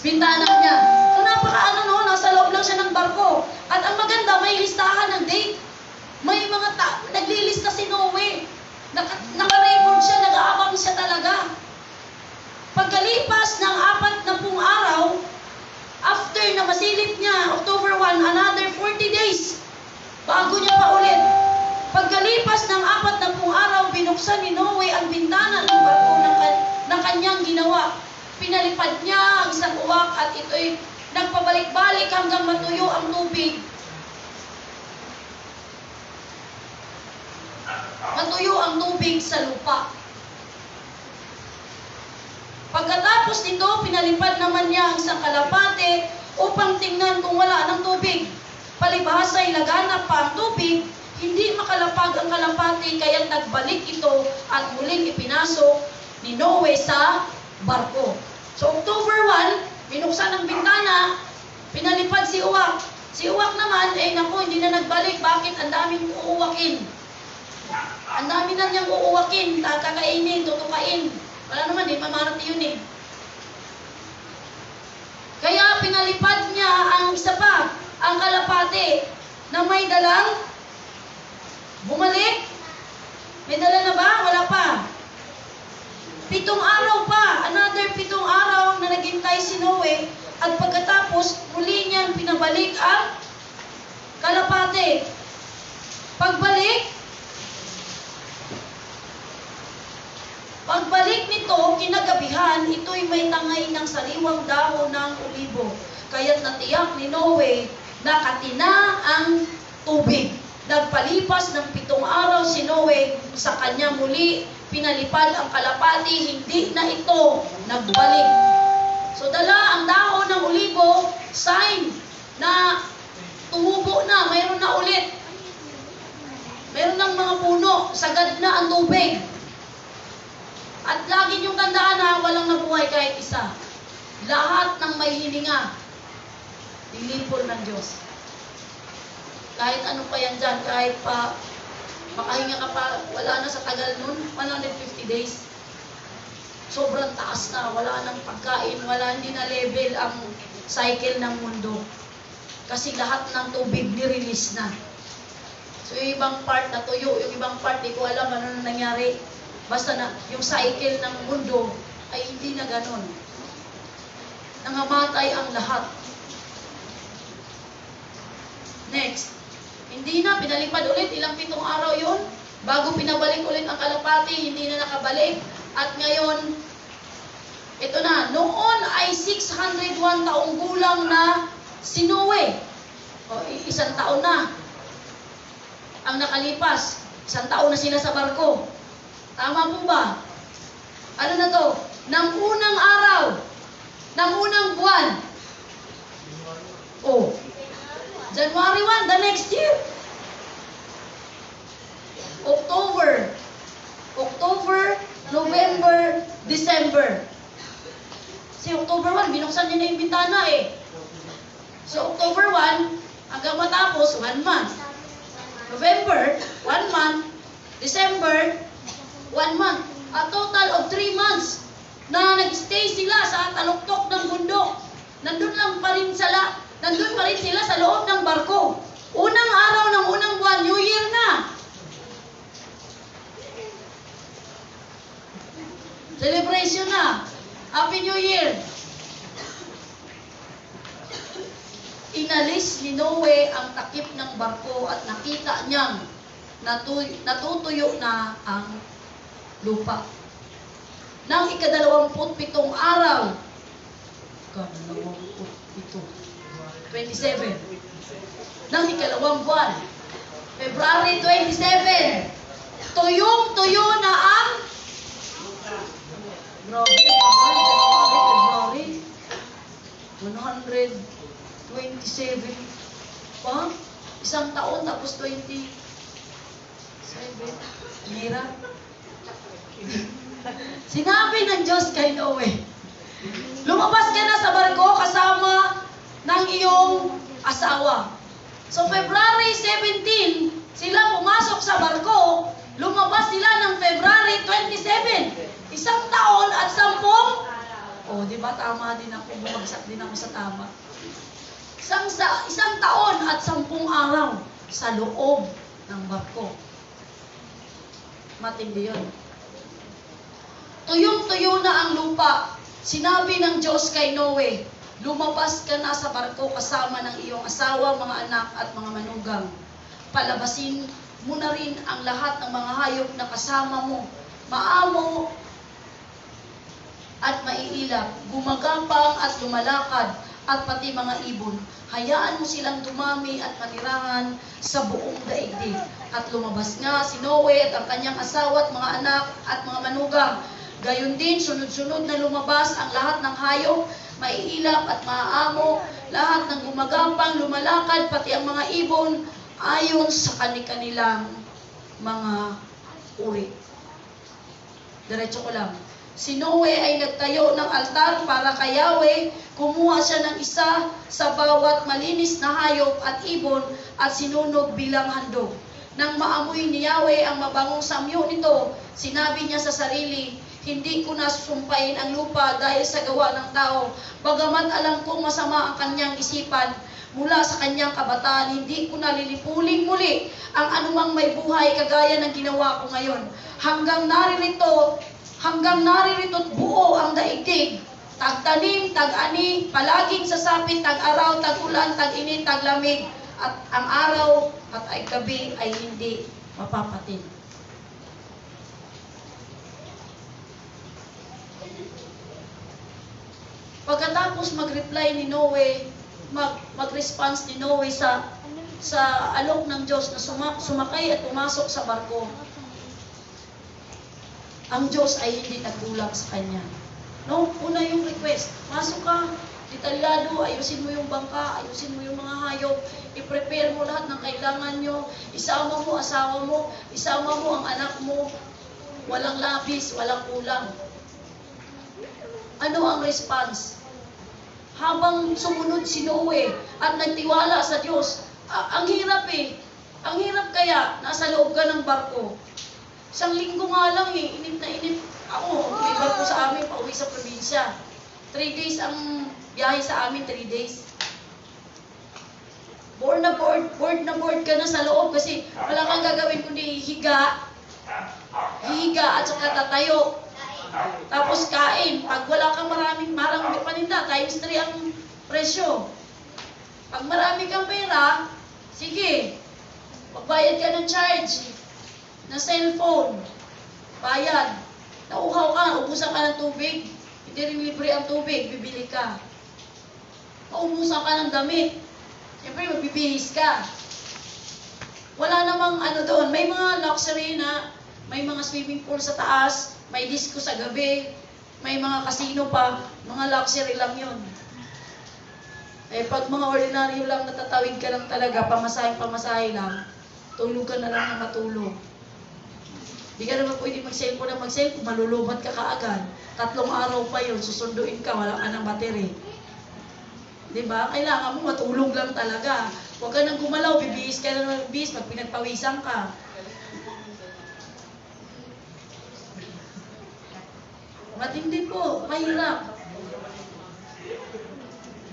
bintana niya. So napakaano no, nasa loob lang siya ng barko. At ang maganda, may listahan ng date. May mga naglilista si Noe. Naka-record siya, nag-aabang siya talaga. Pagkalipas ng 40 araw, after na masilip niya, October 1, another 40 days, bago niya pa ulit. Pagkalipas ng 40 araw, binuksan ni Noe ang bintana ng barko ng kanyang ginawa. Pinalipad niya ang isang uwak at ito'y nagpabalik-balik hanggang matuyo ang tubig. Matuyo ang tubig sa lupa. Pagkatapos nito, pinalipad naman niya ang isang kalapate upang tingnan kung wala ng tubig. Palibhasa'y laganap pa ang tubig, hindi makalapag ang kalapate, kaya nagbalik ito at muling ipinasok ni Noe sa barko. So, October 1, binuksan ang bintana, pinalipad si Uwak. Si Uwak naman, naku, hindi na nagbalik. Bakit? Ang daming uuwakin. Ang dami na niyang uuwakin, kakainin, tutukain. Wala naman, mamarati yun eh. Kaya pinalipad niya ang isa pa, ang kalapate, na may dalang bumalik. May dala na ba? Wala pa. 7 araw pa, another 7 araw na naghintay si Noe, at pagkatapos, muli niyang pinabalik ang kalapate. Pagbalik nito, kinagabihan, ito'y may tangay ng sariwang dahon ng olibo. Kaya't natiyak ni Noe na katina ang tubig. Nagpalipas ng 7 araw si Noe, sa kanya muli pinalipad ang kalapati, hindi na ito nagbalik. So dala ang dahon ng olibo, sign na tumubo na, mayroon na ulit. Mayroon ng mga puno, sagad na ang tubig. At lagi niyong tandaan na walang nabuhay kahit isa. Lahat ng may hininga, nilipol ng Diyos. Kahit ano pa yan dyan, kahit pa makahinga ka pa, wala na sa tagal nun, 150 days. Sobrang taas na, wala nang pagkain, hindi na level ang cycle ng mundo. Kasi lahat ng tubig ni-release na. So yung ibang part natuyo, yung ibang part di ko alam ano na nangyari. Basta na yung cycle ng mundo ay hindi na ganon. Nangamatay ang lahat. Next. Hindi na, pinalipad ulit, ilang 7 araw yun. Bago pinabalik ulit ang kalapati, hindi na nakabalik. At ngayon, ito na, noon ay 601 taong gulang na si Noe. O, 1 taon na ang nakalipas. 1 taon na sila sa barko. Tama po ba? Ano na to? Nang unang araw, ng unang buwan. Oh, January 1, the next year. October, November, December. Si October 1, binuksan niya na yung bintana eh. So October 1, hanggang matapos, 1 month. November, 1 month. December, 1 month. A total of 3 months na nag-stay sila sa taluktok ng bundok. Nandun pa rin sila sa loob ng barko. Unang araw ng unang buwan, New Year na. Celebration na. Happy New Year. Inalis ni Noe ang takip ng barko at nakita niyang natutuyo na ang lupa. Nang ika-27 araw, 27. Nang ikalawang buwan, February 27, Tuyong-tuyo na ang grabe, January, February, 127 pa. Isang taon tapos 27. Mira. Sinabi ng Diyos kay Noe, lumabas ka na sa barko kasama ng iyong asawa. So February 17, sila pumasok sa barko, lumabas sila ng February 27. Isang taon at 10. Oh, di ba tama din ako, bumagsak din ako sa tama. Isang taon at 10 araw sa loob ng barko. Matindi yun. Tuyong-tuyo na ang lupa. Sinabi ng Diyos kay Noe, lumabas ka na sa barko kasama ng iyong asawa, mga anak at mga manugang. Palabasin mo na rin ang lahat ng mga hayop na kasama mo, maamo at maiilap, gumagapang at lumalakad, at pati mga ibon. Hayaan mo silang dumami at manirahan sa buong daigdig. At lumabas nga si Noe at ang kanyang asawa at mga anak at mga manugang. Gayon din, sunod-sunod na lumabas ang lahat ng hayop, maiilap at maaamo, lahat ng gumagapang, lumalakad, pati ang mga ibon, ayon sa kanilang mga uri. Diretso ko lang. Si Noe ay nagtayo ng altar para kay Yahweh, kumuha siya ng isa sa bawat malinis na hayop at ibon at sinunog bilang handog. Nang maamoy ni Yahweh ang mabangong samyo nito, sinabi niya sa sarili, hindi ko nasusumpain ang lupa dahil sa gawa ng tao, bagamat alam kong masama ang kanyang isipan. Mula sa kanyang kabataan, hindi ko nalilipuling muli ang anumang may buhay kagaya ng ginawa ko ngayon. Hanggang naririto't buo ang daigdig, tagtanim, tag-ani, palaging sasapit, tag-araw, tag-ulan, tag-init, taglamig, at ang araw at ay gabi ay hindi mapapatin. Pagkatapos mag-reply ni Noe, mag-response ni Noe sa alok ng Diyos na sumakay at pumasok sa barko, ang Diyos ay hindi nagkulang sa kanya. No? Una yung request, masok ka, detalyado, ayusin mo yung bangka, ayusin mo yung mga hayop, i-prepare mo lahat ng kailangan nyo, isama mo asawa mo, isama mo ang anak mo, walang labis, walang kulang. Ano ang response? Habang sumunod si Noe at nagtiwala sa Diyos, ang hirap eh. Ang hirap kaya, nasa loob ka ng barko. Isang linggo nga lang eh, inip na inip. Ako, may barko sa amin, pauwi sa probinsya. 3 days ang biyahe sa amin, 3 days. Bored na bored ka na sa loob kasi wala kang gagawin kundi higa at saka tatayo. Tapos kain. Pag wala kang maraming paninda, times 3 ang presyo. Pag marami kang pera, sige, magbayad ka ng charge, ng cellphone, bayad. Nauhaw ka, ubusan ka ng tubig. Hindi rin libre ang tubig, bibili ka. Maubusan ka ng damit. Siyempre, magbibihis ka. Wala namang doon. May mga luxury na, may mga swimming pool sa taas, may disco sa gabi, may mga casino pa, mga luxury lang yun. Eh, pag mga ordinaryo lang, natatawid ka lang talaga, pamasahe lang, tulog ka na lang na matulog. Di ka naman pwede mag-cellphone, malulubat ka kaagad. 3 araw pa yun, susunduin ka, wala ka ng battery. Diba? Kailangan mo matulog lang talaga. Huwag ka nang gumalaw, bibihis ka na ng bibihis, pag pinagpawisan ka. Matindi po, mahirap.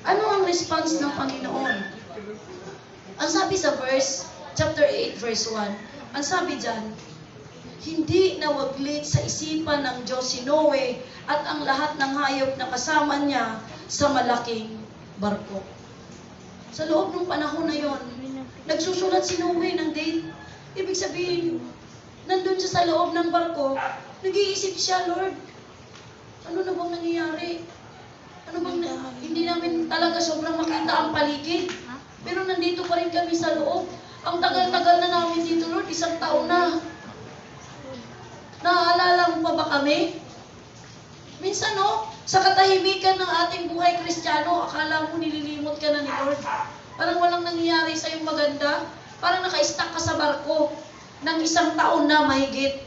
Ano ang response ng Panginoon? Ang sabi sa chapter 8, verse 1, ang sabi dyan, hindi nawaglit sa isipan ng Diyos si Noe at ang lahat ng hayop na kasama niya sa malaking barko. Sa loob ng panahon na yon, nagsusulat si Noe ng date. Ibig sabihin, nandun siya sa loob ng barko, nag-iisip siya, Lord, ano na bang nangyayari? Ano bang, hindi namin talaga sobrang makita ang paligid. Pero nandito pa rin kami sa loob. Ang tagal-tagal na namin dito, Lord, 1 taon na. Naaalala mo pa ba kami? Minsan, no, sa katahimikan ng ating buhay Kristiyano, akala mo nililimot ka na ni Lord. Parang walang nangyayari sa'yo maganda. Parang naka-stuck ka sa barko ng 1 taon na mahigit.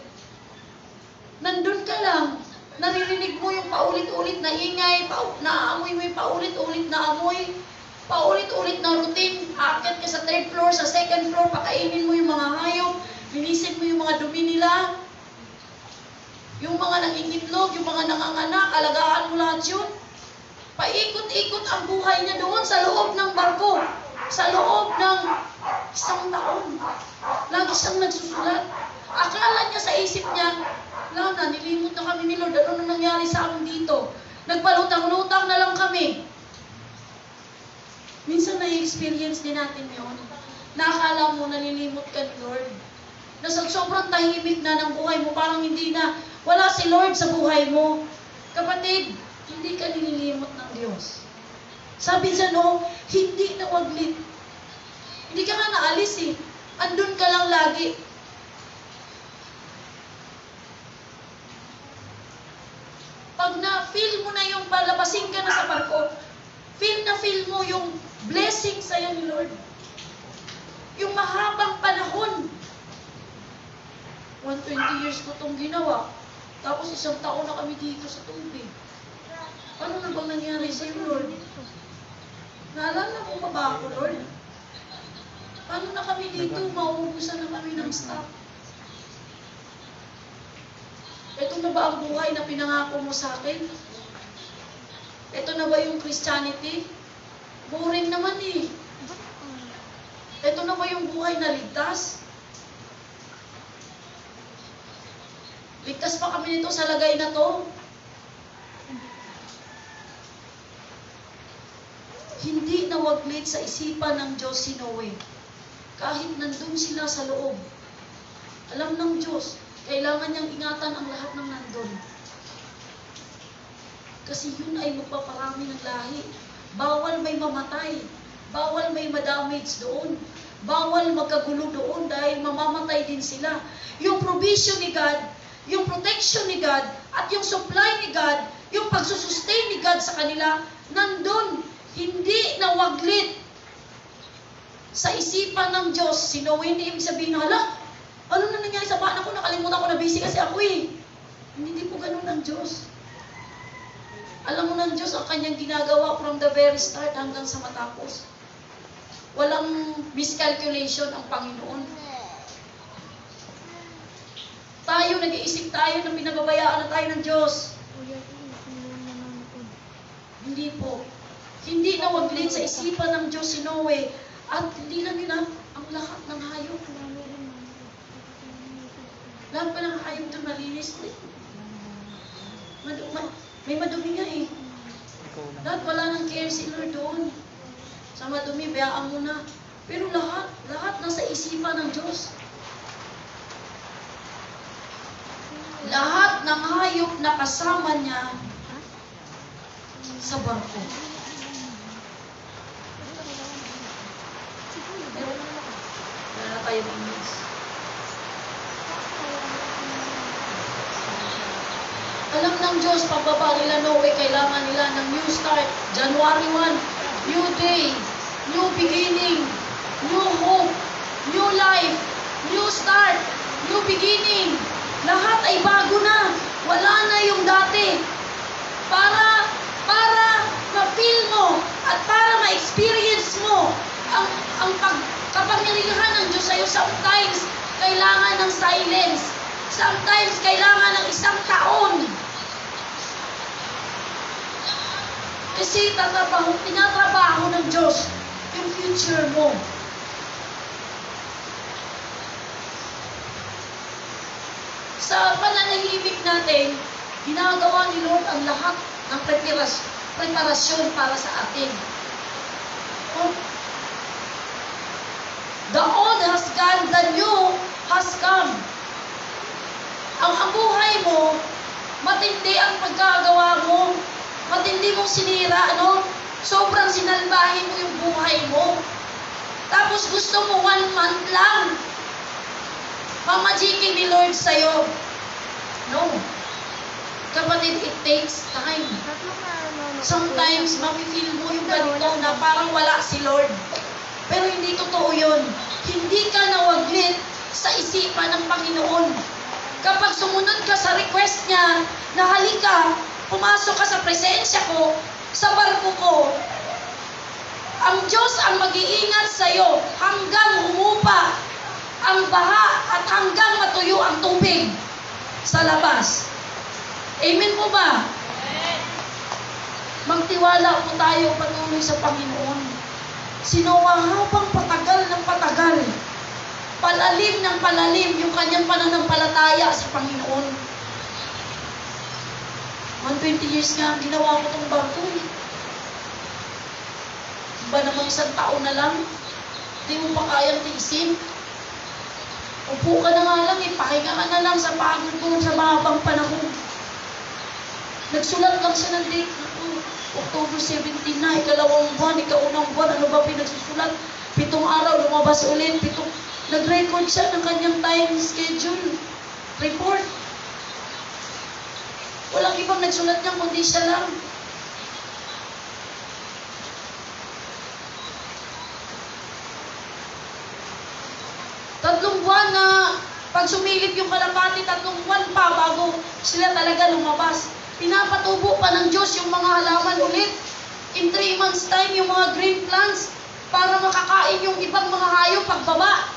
Nandun ka lang, naririnig mo yung paulit-ulit na ingay, naaamoy mo yung paulit-ulit na amoy, paulit-ulit na routine. Aakyat ka sa 3rd floor, sa 2nd floor, pakainin mo yung mga hayop, linisin mo yung mga dumi nila, yung mga nangingitlog, yung mga nanganganak, alagaan mo lahat yun. Paikot-ikot ang buhay niya doon sa loob ng barko, sa loob ng 1 taon. Lagi siyang nagsusulat. Akala niya sa isip niya, na, nilimot na kami ni Lord, ano na nangyari sa amin dito? Nagpalutang-lutang na lang kami. Minsan na-experience din natin yun. Nakakala mo nalilimot ka ni Lord. Na sa sobrang tahimik na ng buhay mo, parang hindi na, wala si Lord sa buhay mo. Kapatid, hindi ka nililimot ng Diyos. Sabi siya, no, hindi na waglit. Hindi ka nga naalis eh. Andun ka lang lagi. Pag na-feel mo na yung palabasin ka na sa barko, feel mo yung blessing sa'yo ni Lord. Yung mahabang panahon. 120 years ko itong ginawa. Tapos 1 taon na kami dito sa tubig. Ano na bang nangyari sa'yo, Lord? Naalala mo ba ako, Lord? Paano na kami dito? Mauubusan na kami ng stock. Ito na ba ang buhay na pinangako mo sa akin? Ito na ba yung Christianity? Boring naman eh. Ito na ba yung buhay na ligtas? Ligtas pa kami nito sa lagay na to? Hindi nawaglit sa isipan ng Diyos si Noe. Kahit nandun sila sa loob. Alam ng Diyos, kailangan niyang ingatan ang lahat ng nandun. Kasi yun ay magpaparami ng lahi. Bawal may mamatay. Bawal may madamage doon. Bawal magkagulo doon dahil mamamatay din sila. Yung provision ni God, yung protection ni God, at yung supply ni God, yung pagsusustain ni God sa kanila, nandun. Hindi nawaglit sa isipan ng Diyos. Si Noe, hindi ibig sabihin, hala, ano na nangyari sa bana ko? Nakalimutan ko na busy kasi ako eh. Hindi po ganun ang Diyos. Alam mo ng Diyos ang kanyang ginagawa from the very start hanggang sa matapos. Walang miscalculation ang Panginoon. Tayo, nag-iisip tayo na pinababayaan na tayo ng Diyos. Hindi po. Hindi nawaglit sa isipan ng Diyos si Noe. At hindi lang yun ang lahat ng hayop. Lahat pa ng hayop doon malinis. May madumi nga eh. Lahat wala nang care si Lord doon. Sa madumi, bayaan mo na. Pero lahat nasa isipan ng Diyos. Lahat ng hayop na kasama niya sa barko. Wala tayo mag-miss. Alam ng Diyos, pagbaba nila Noe, kailangan nila ng new start. January 1, new day, new beginning, new hope, new life, new start, new beginning. Lahat ay bago na. Wala na yung dati. Para ma-feel mo at para ma-experience mo ang kapangyarihan ng Diyos sa'yo. Sometimes, kailangan ng silence. Sometimes, kailangan ng 1 taon. Kasi tinatrabaho ng Diyos yung future mo. Sa pananahimik natin, ginagawa ni Lord ang lahat ng preparasyon para sa atin. The old has gone, the new has come. Ang buhay mo, matindi ang pagkagawa mo, matindi mong sinira, sobrang sinalbahin mo yung buhay mo. Tapos gusto mo 1 month lang, mamajikin ni Lord sa'yo. No. Kapatid, it takes time. Sometimes, mafe-feel mo yung ganito na parang wala si Lord. Pero hindi totoo yun. Hindi ka nawaglit sa isipan ng Panginoon. Kapag sumunod ka sa request niya, na halika, pumasok ka sa presensya ko, sa barko ko, ang Diyos ang mag-iingat sa iyo hanggang humupa ang baha at hanggang matuyo ang tubig sa labas. Amen po ba? Magtiwala po tayo patuloy sa Panginoon. Si Noah habang patagal ng patagal, palalim ng palalim yung kanyang pananampalataya sa Panginoon. 120 years nga, ginawa ko itong barko eh. Ba namang 1 taon na lang, hindi mo pa kayang tiisin. Upo ka na nga lang eh, pahinga ka na lang sa pagod mo sa mahabang panahon. Nagsulat lang siya ng date na October 17 na, ikalawang buwan, ikaunang buwan, ano ba pinagsusulat? 7 araw, lumabas ulit, nag-record siya ng kanyang time schedule. Report. Walang ibang nagsulat niya, kundi siya lang. Tatlong buwan na pag sumilip yung kalapati, 3 buwan pa bago sila talaga lumabas. Pinapatubo pa ng Diyos yung mga halaman ulit. In 3 months time, yung mga green plants para makakain yung ibang mga hayop pagbaba.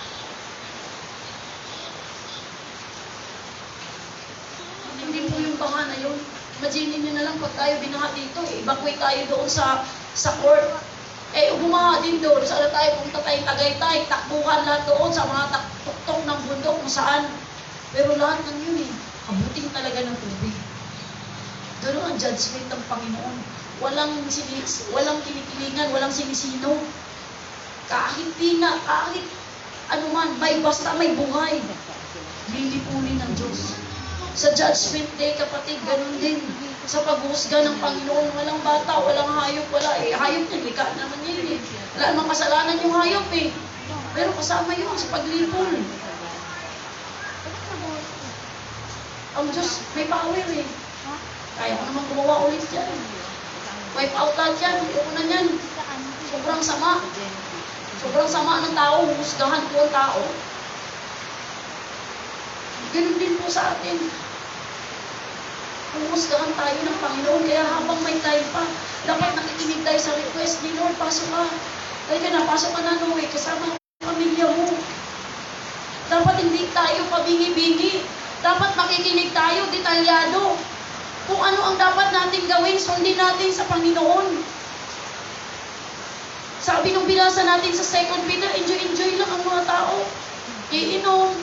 Hindi po yung baha na yun. Imagine nyo na lang pag tayo binaha dito, evacuate tayo doon sa court. Bumaha din doon. Saan tayo punta tayo Tagaytay, takbuhan lahat doon sa mga tuktok ng bundok kung saan. Pero lahat ng yun abutin talaga ng tubig. Doon ang judgment ng Panginoon. Walang kinikilingan, walang sinisino. Kahit anuman, basta may buhay. Lilipunin ng Diyos. Sa judgment day, kapatid, ganun din. Sa paghuhusga ng Panginoon, walang bata, walang hayop, hayop niya, lika naman yun eh. Wala namang kasalanan yung hayop eh. Pero kasama yun sa paglipol. Ang Diyos, may power eh. Kaya ko naman gumawa ulit yan. Wipe out lahat yan, ayoko na yan. Sobrang sama. Sobrang sama ng tao, huhusgahan ko ang tao. Ganun din po sa atin. Humusgahan tayo ng Panginoon. Kaya habang may time pa, dapat nakikinig tayo sa request ni Lord, pasok ka. Kaya pasok ka na, Noe, kasama ang pamilya mo. Dapat hindi tayo pabingi-bingi. Dapat makikinig tayo, detalyado. Kung ano ang dapat natin gawin, sundin natin sa Panginoon. Sabi nung binasa natin sa 2 Peter, enjoy lang ang mga tao. Iinom.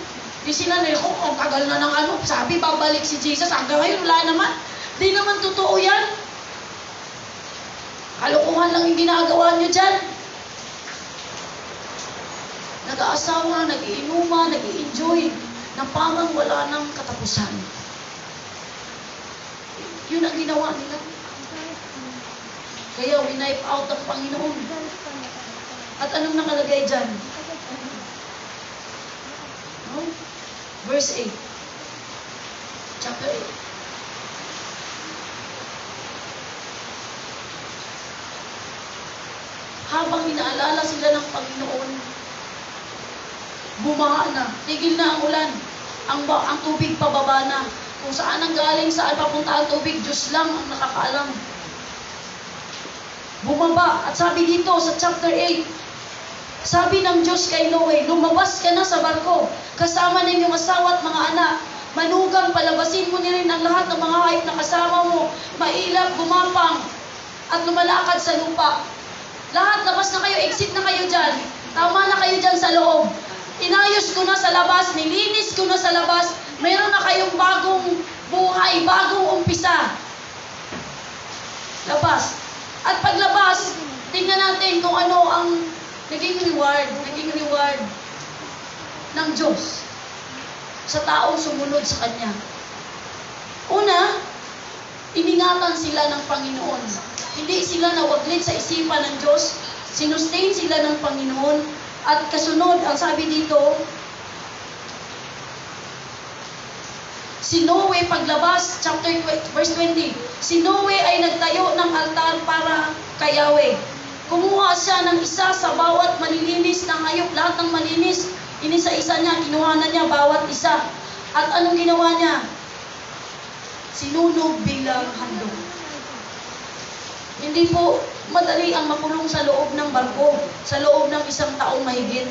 Di sila ang tagal na ng ano, sabi babalik si Jesus, hanggang ngayon wala naman. Di naman totoo yan. Kalokohan lang yung ginagawa nyo dyan. Nag-aasawa, nag-iinuma, nag-i-enjoy, na parang wala nang katapusan. Yun ang ginawa nila. Kaya winipe out ang Panginoon. At anong nakalagay dyan? No? Verse 8. Chapter 8. Habang inaalala sila ng Panginoon, bumaha na. Tigil na ang ulan. Ang tubig pababa na. Kung saan ang galing, saan papunta ang tubig, Diyos lang ang nakakaalam. Bumaba. At sabi dito sa chapter 8, sabi ng Diyos kay Noe, lumabas ka na sa barko, kasama ng iyong asawa at mga anak. Manugang, palabasin mo nirin ang lahat ng mga hayop na kasama mo, mailap, gumapang, at lumalakad sa lupa. Lahat, labas na kayo, exit na kayo dyan. Tama na kayo dyan sa loob. Inayos ko na sa labas, nilinis ko na sa labas, meron na kayong bagong buhay, bagong umpisa. Labas. At paglabas, tingnan natin kung ano ang naging reward ng Diyos sa taong sumunod sa Kanya. Una, iningatan sila ng Panginoon. Hindi sila nawaglit sa isipan ng Diyos, sinustain sila ng Panginoon. At kasunod, ang sabi dito, Si Noe, paglabas, verse 20, si Noe ay nagtayo ng altar para kay Yahweh. Kumuha siya ng isa sa bawat malilinis na hayop, lahat ng malinis, inisa-isa niya, kinuhanan niya bawat isa. At anong ginawa niya? Sinunog bilang handog. Hindi po madali ang makulong sa loob ng barko, sa loob ng 1 taong mahigit.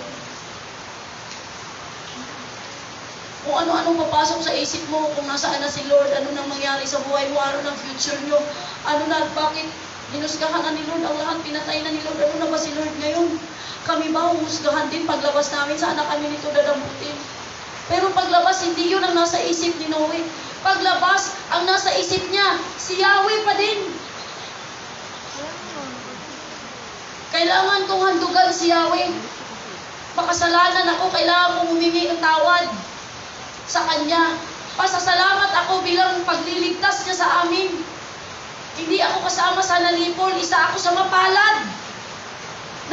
Kung ano-anong papasok sa isip mo, kung nasaan na si Lord, ano nang mangyari sa buhay mo, ano ng future nyo, ano na, bakit hinusgahan na ni Lord ang lahat, pinatay na ni Lord, ano na ba si Lord ngayon? Kami ba huhusgahan din paglabas namin, sana kami nito dadamputin? Pero paglabas, hindi yun ang nasa isip ni Noe. Paglabas, ang nasa isip niya, si Yahweh pa din. Kailangan kong handugan si Yahweh. Makasalanan ako, kailangan kong humingi ng tawad sa Kanya. Pasasalamat ako bilang pagliligtas niya sa amin. Hindi ako kasama sa nalipol, isa ako sa mapalad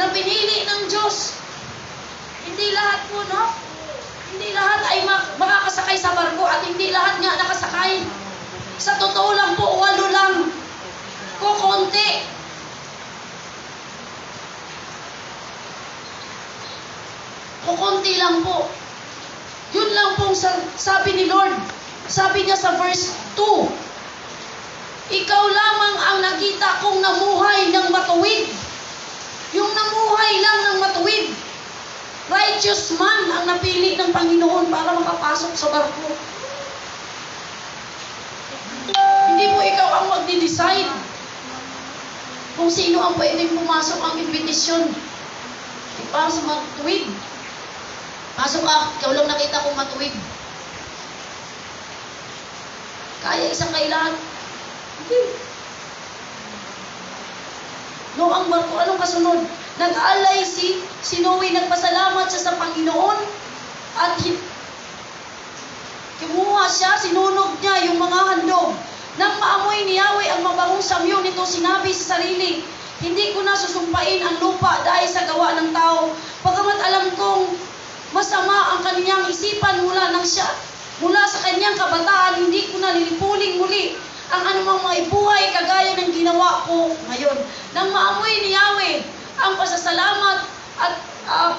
na pinili ng Diyos. Hindi lahat po, no? Hindi lahat ay makakasakay sa barko at hindi lahat nga nakasakay. Sa totoo lang po, 8 lang. Kukunti. Kukunti lang po. Yun lang pong sabi ni Lord. Sabi niya sa verse 2, ikaw lamang ang nakita kong namuhay ng matuwid. Yung namuhay lang ng matuwid. Righteous man ang napili ng Panginoon para makapasok sa barko. Hindi po ikaw ang magdi-decide kung sino ang pwedeng pumasok ang imbitasyon. Para sa matuwid. Pasok ka, ikaw lang nakita kong matuwid. Kaya isang kailangan. Hindi. No, ang barko, anong kasunod? Nag-alay si Noe, nagpasalamat siya sa Panginoon at kumuha siya, sinunog niya yung mga handog. Nang maamoy ni Yahweh ang mabangong samyo nito, sinabi sa sarili, hindi ko na susumpain ang lupa dahil sa gawa ng tao. Pagamat alam kong masama ang kanyang isipan mula sa kanyang kabataan, hindi ko na lilipuling muli ang anumang maibuhay kagaya ng ginawa ko ngayon. Nang maamoy ni Yahweh ang pasasalamat at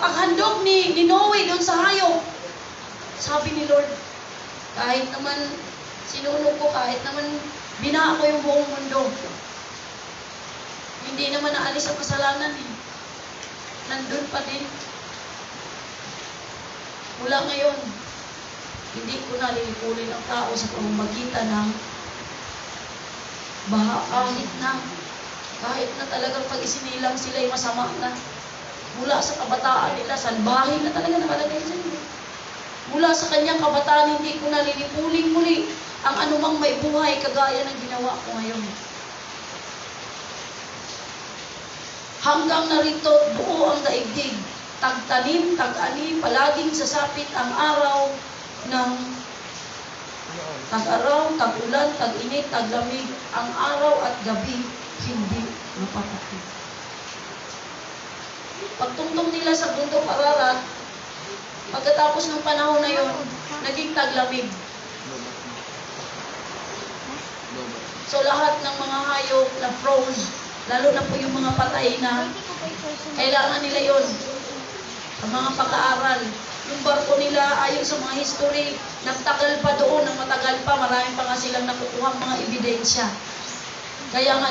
paghandog ni Noe doon sa hayop, sabi ni Lord, kahit naman sinunog ko, kahit naman binaha ko yung buong mundo, hindi naman naalis ang kasalanan eh. Nandun pa din. Mula ngayon, hindi ko na lilipulin ang tao sa pamamagitan ng baha, kahit na talagang pag isinilang sila'y masama na. Mula sa kabataan nila, salbahe na talaga nakalagay sa inyo. Mula sa kanyang kabataan, hindi ko na lilipuling muli ang anumang may buhay kagaya ng ginawa ko ngayon. Hanggang narito, buo ang daigdig. Tagtanim, tag-ani, palaging sasapit ang araw ng tag-araw, tag-ulan, tag-init, tag-lamig, ang araw at gabi hindi mapapatid. Pagtungtong nila sa bundok Ararat, pagkatapos ng panahon na yon, naging taglamig. So lahat ng mga hayop na froze, lalo na po yung mga patay na, kailangan nila yon. Ang mga pag-aaral, yung barko nila, ayon sa mga history, nagtagal pa doon, ng matagal pa, marami pa nga silang nakukuhang mga ebidensya. Kaya nga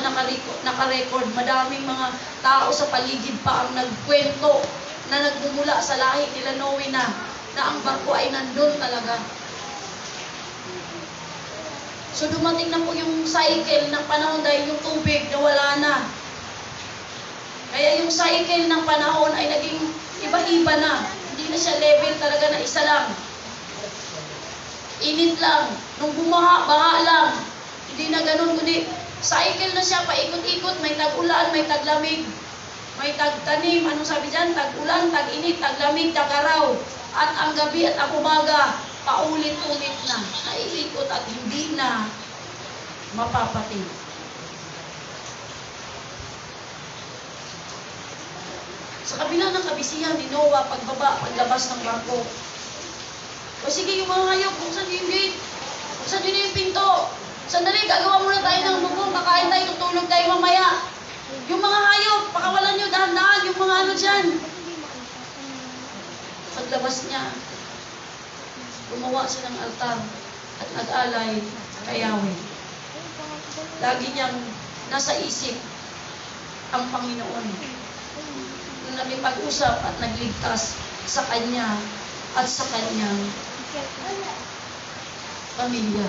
nakarecord, madaming mga tao sa paligid pa ang nagkwento na nagmumula sa lahi nila Noe na ang barko ay nandun talaga. So dumating na po yung cycle ng panahon dahil yung tubig nawala na. Kaya yung cycle ng panahon ay naging iba-iba na. Hindi na siya level talaga na isa lang. Init lang. Nung bumaha, baha lang. Hindi na ganun, kundi cycle na siya, paikot-ikot, may tag-ulan, may taglamig, may tagtanim, anong sabi dyan? Tag-ulan, tag-init, taglamig, tag-araw. At ang gabi at ang umaga, paulit-ulit na, naiikot at hindi na mapapatid. Sa kabila ng kabisihan ni Noah, paglabas ng barko, o sige, yung mga hayop, buksan yung gate. Buksan nyo na yung pinto. Sandali, gagawa muna tayo ng lubong. Kakain tayo, tutulog tayo mamaya. Yung mga hayop, pakawalan nyo, dahan-dahan, yung mga ano dyan. Paglabas niya, gumawa siya ng altar at nag-alay kay Yahweh. Lagi niyang nasa isip ang Panginoon. Nung nakipag-usap at nagligtas sa Kanya at sa Kanyang pamilya.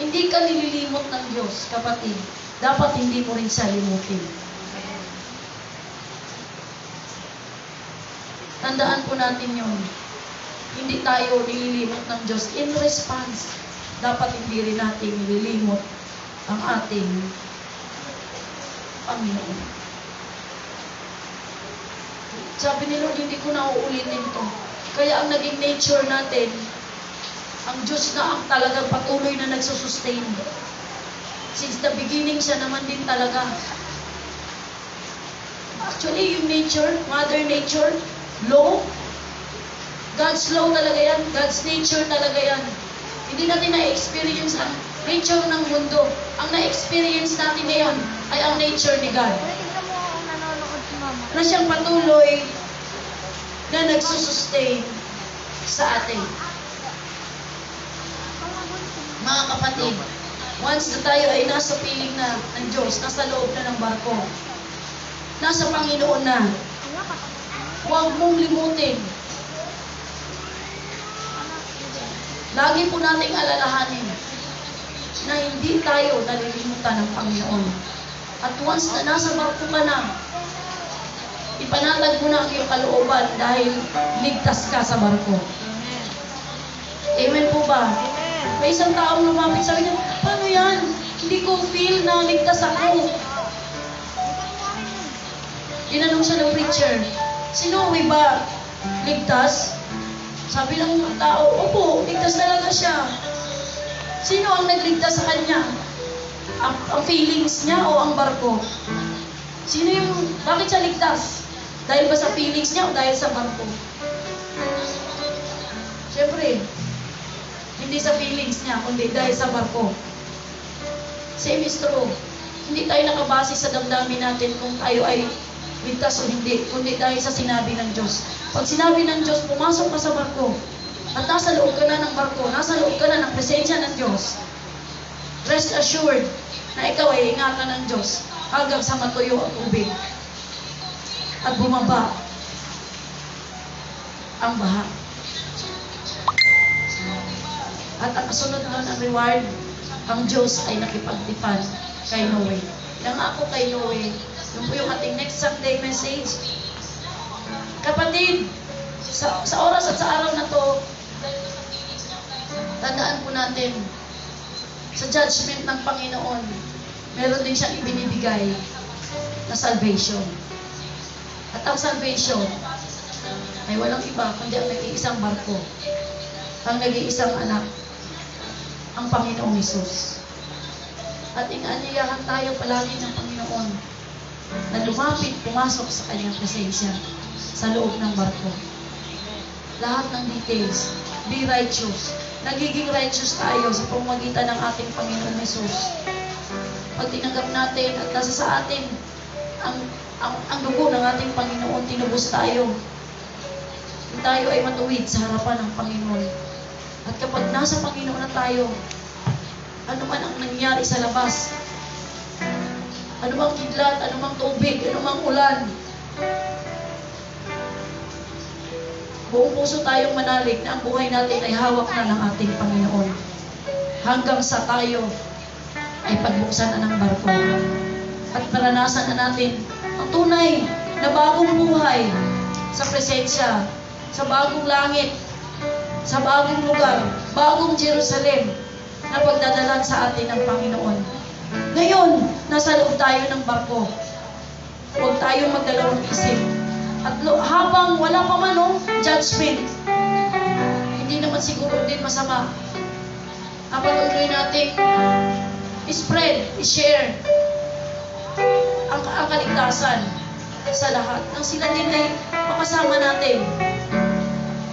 Hindi ka nililimot ng Diyos, kapatid. Dapat hindi mo rin siya limutin. Tandaan po natin yun. Hindi tayo nililimot ng Diyos. In response, dapat hindi rin natin nililimot ang ating Panginoon. Sabi ni Lord, hindi ko na uulitin to. Kaya ang naging nature natin, ang Diyos na ang talagang patuloy na nagsusustain. Since the beginning, siya naman din talaga. Actually, yung nature, Mother Nature, law, God's law talaga yan. God's nature talaga yan. Hindi natin na-experience ang nature ng mundo. Ang na-experience natin ngayon ay ang nature ni God. Tignan mo ang nanonood si mama. Na siyang patuloy na nagsusustain sa atin. Mga kapatid, once na tayo ay nasa piling na ng Diyos, nasa loob na ng barko, nasa Panginoon na, huwag mong limutin. Lagi po nating alalahanin na hindi tayo nalilimutan ng Panginoon. At once na nasa barko ka na, ipanatag mo na ang iyong kalooban dahil ligtas ka sa barko. Amen po ba? May isang taong lumapit sa akin, paano yan? Hindi ko feel na ligtas ako. Tinanong siya ng preacher, sino ba ligtas? Sabi lang ng tao, opo, ligtas talaga siya. Sino ang nagligtas sa kanya? Ang feelings niya o ang barko? Sino yung, bakit siya ligtas? Dahil ba sa feelings niya o dahil sa barko? Siyempre, hindi sa feelings niya, kundi dahil sa barko. Same is true. Hindi tayo nakabase sa damdamin natin kung tayo ay ligtas o hindi, kundi dahil sa sinabi ng Diyos. Pag sinabi ng Diyos, pumasok ka sa barko, at nasa loob ka na ng barko, nasa loob ka na ng presensya ng Diyos, rest assured na ikaw ay ingatan ng Diyos hanggang sa matuyo ang tubig at bumaba ang baha. At ang kasunod nun, ang reward, ang Diyos ay nakipagtipan kay Noe. Nangako kay Noe, yun po yung ating next Sunday message. Kapatid, sa oras at sa araw na to, tandaan po natin, sa judgment ng Panginoon, meron din siyang ibinibigay na salvation. At ang salvation ay walang iba kundi ang nag-iisang barko, ang nag-iisang anak, ang Panginoong Hesus. At inaanyayahan tayo palagi ng Panginoon na lumapit, pumasok sa kanyang presensya sa loob ng barko. Lahat ng details, be righteous. Nagiging righteous tayo sa pamamagitan ng ating Panginoong Hesus. Pag tinanggap natin at nasa sa atin ang dugo ng ating Panginoon, tinubos tayo. Tayo ay matuwid sa harapan ng Panginoon. At kapag nasa Panginoon na tayo, ano man ang nangyari sa labas, ano mang kidlat, ano mang tubig, ano mang ulan, buong puso tayong manalig na ang buhay natin ay hawak na ng ating Panginoon. Hanggang sa tayo ay pagbuksan na ng barko. At naranasan na natin ang tunay na bagong buhay sa presensya, sa bagong langit, sa bagong lugar, bagong Jerusalem na pagdadalan sa atin ng Panginoon. Ngayon, nasa loob tayo ng barko. Huwag tayong magdalawang isip. At habang wala pa man judgment, hindi naman siguro din masama. Patuloy natin spread, i-share ang kaligtasan sa lahat. Nang sila din ay makasama natin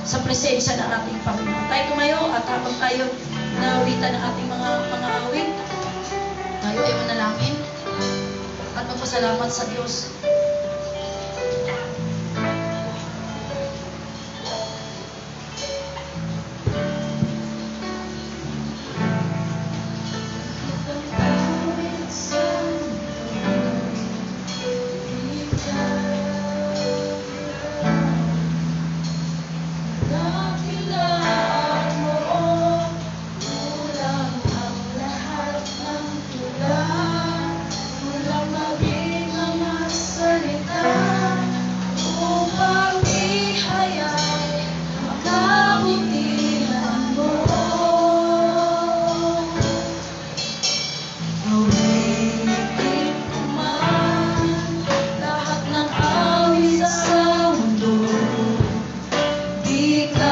sa presensya ng ating Panginoon. Tayo tumayo at habang tayo naawitan ng ating mga awit, tayo ay manalangin at magpasalamat sa Diyos. Lahat ng awit sa mundo, di ka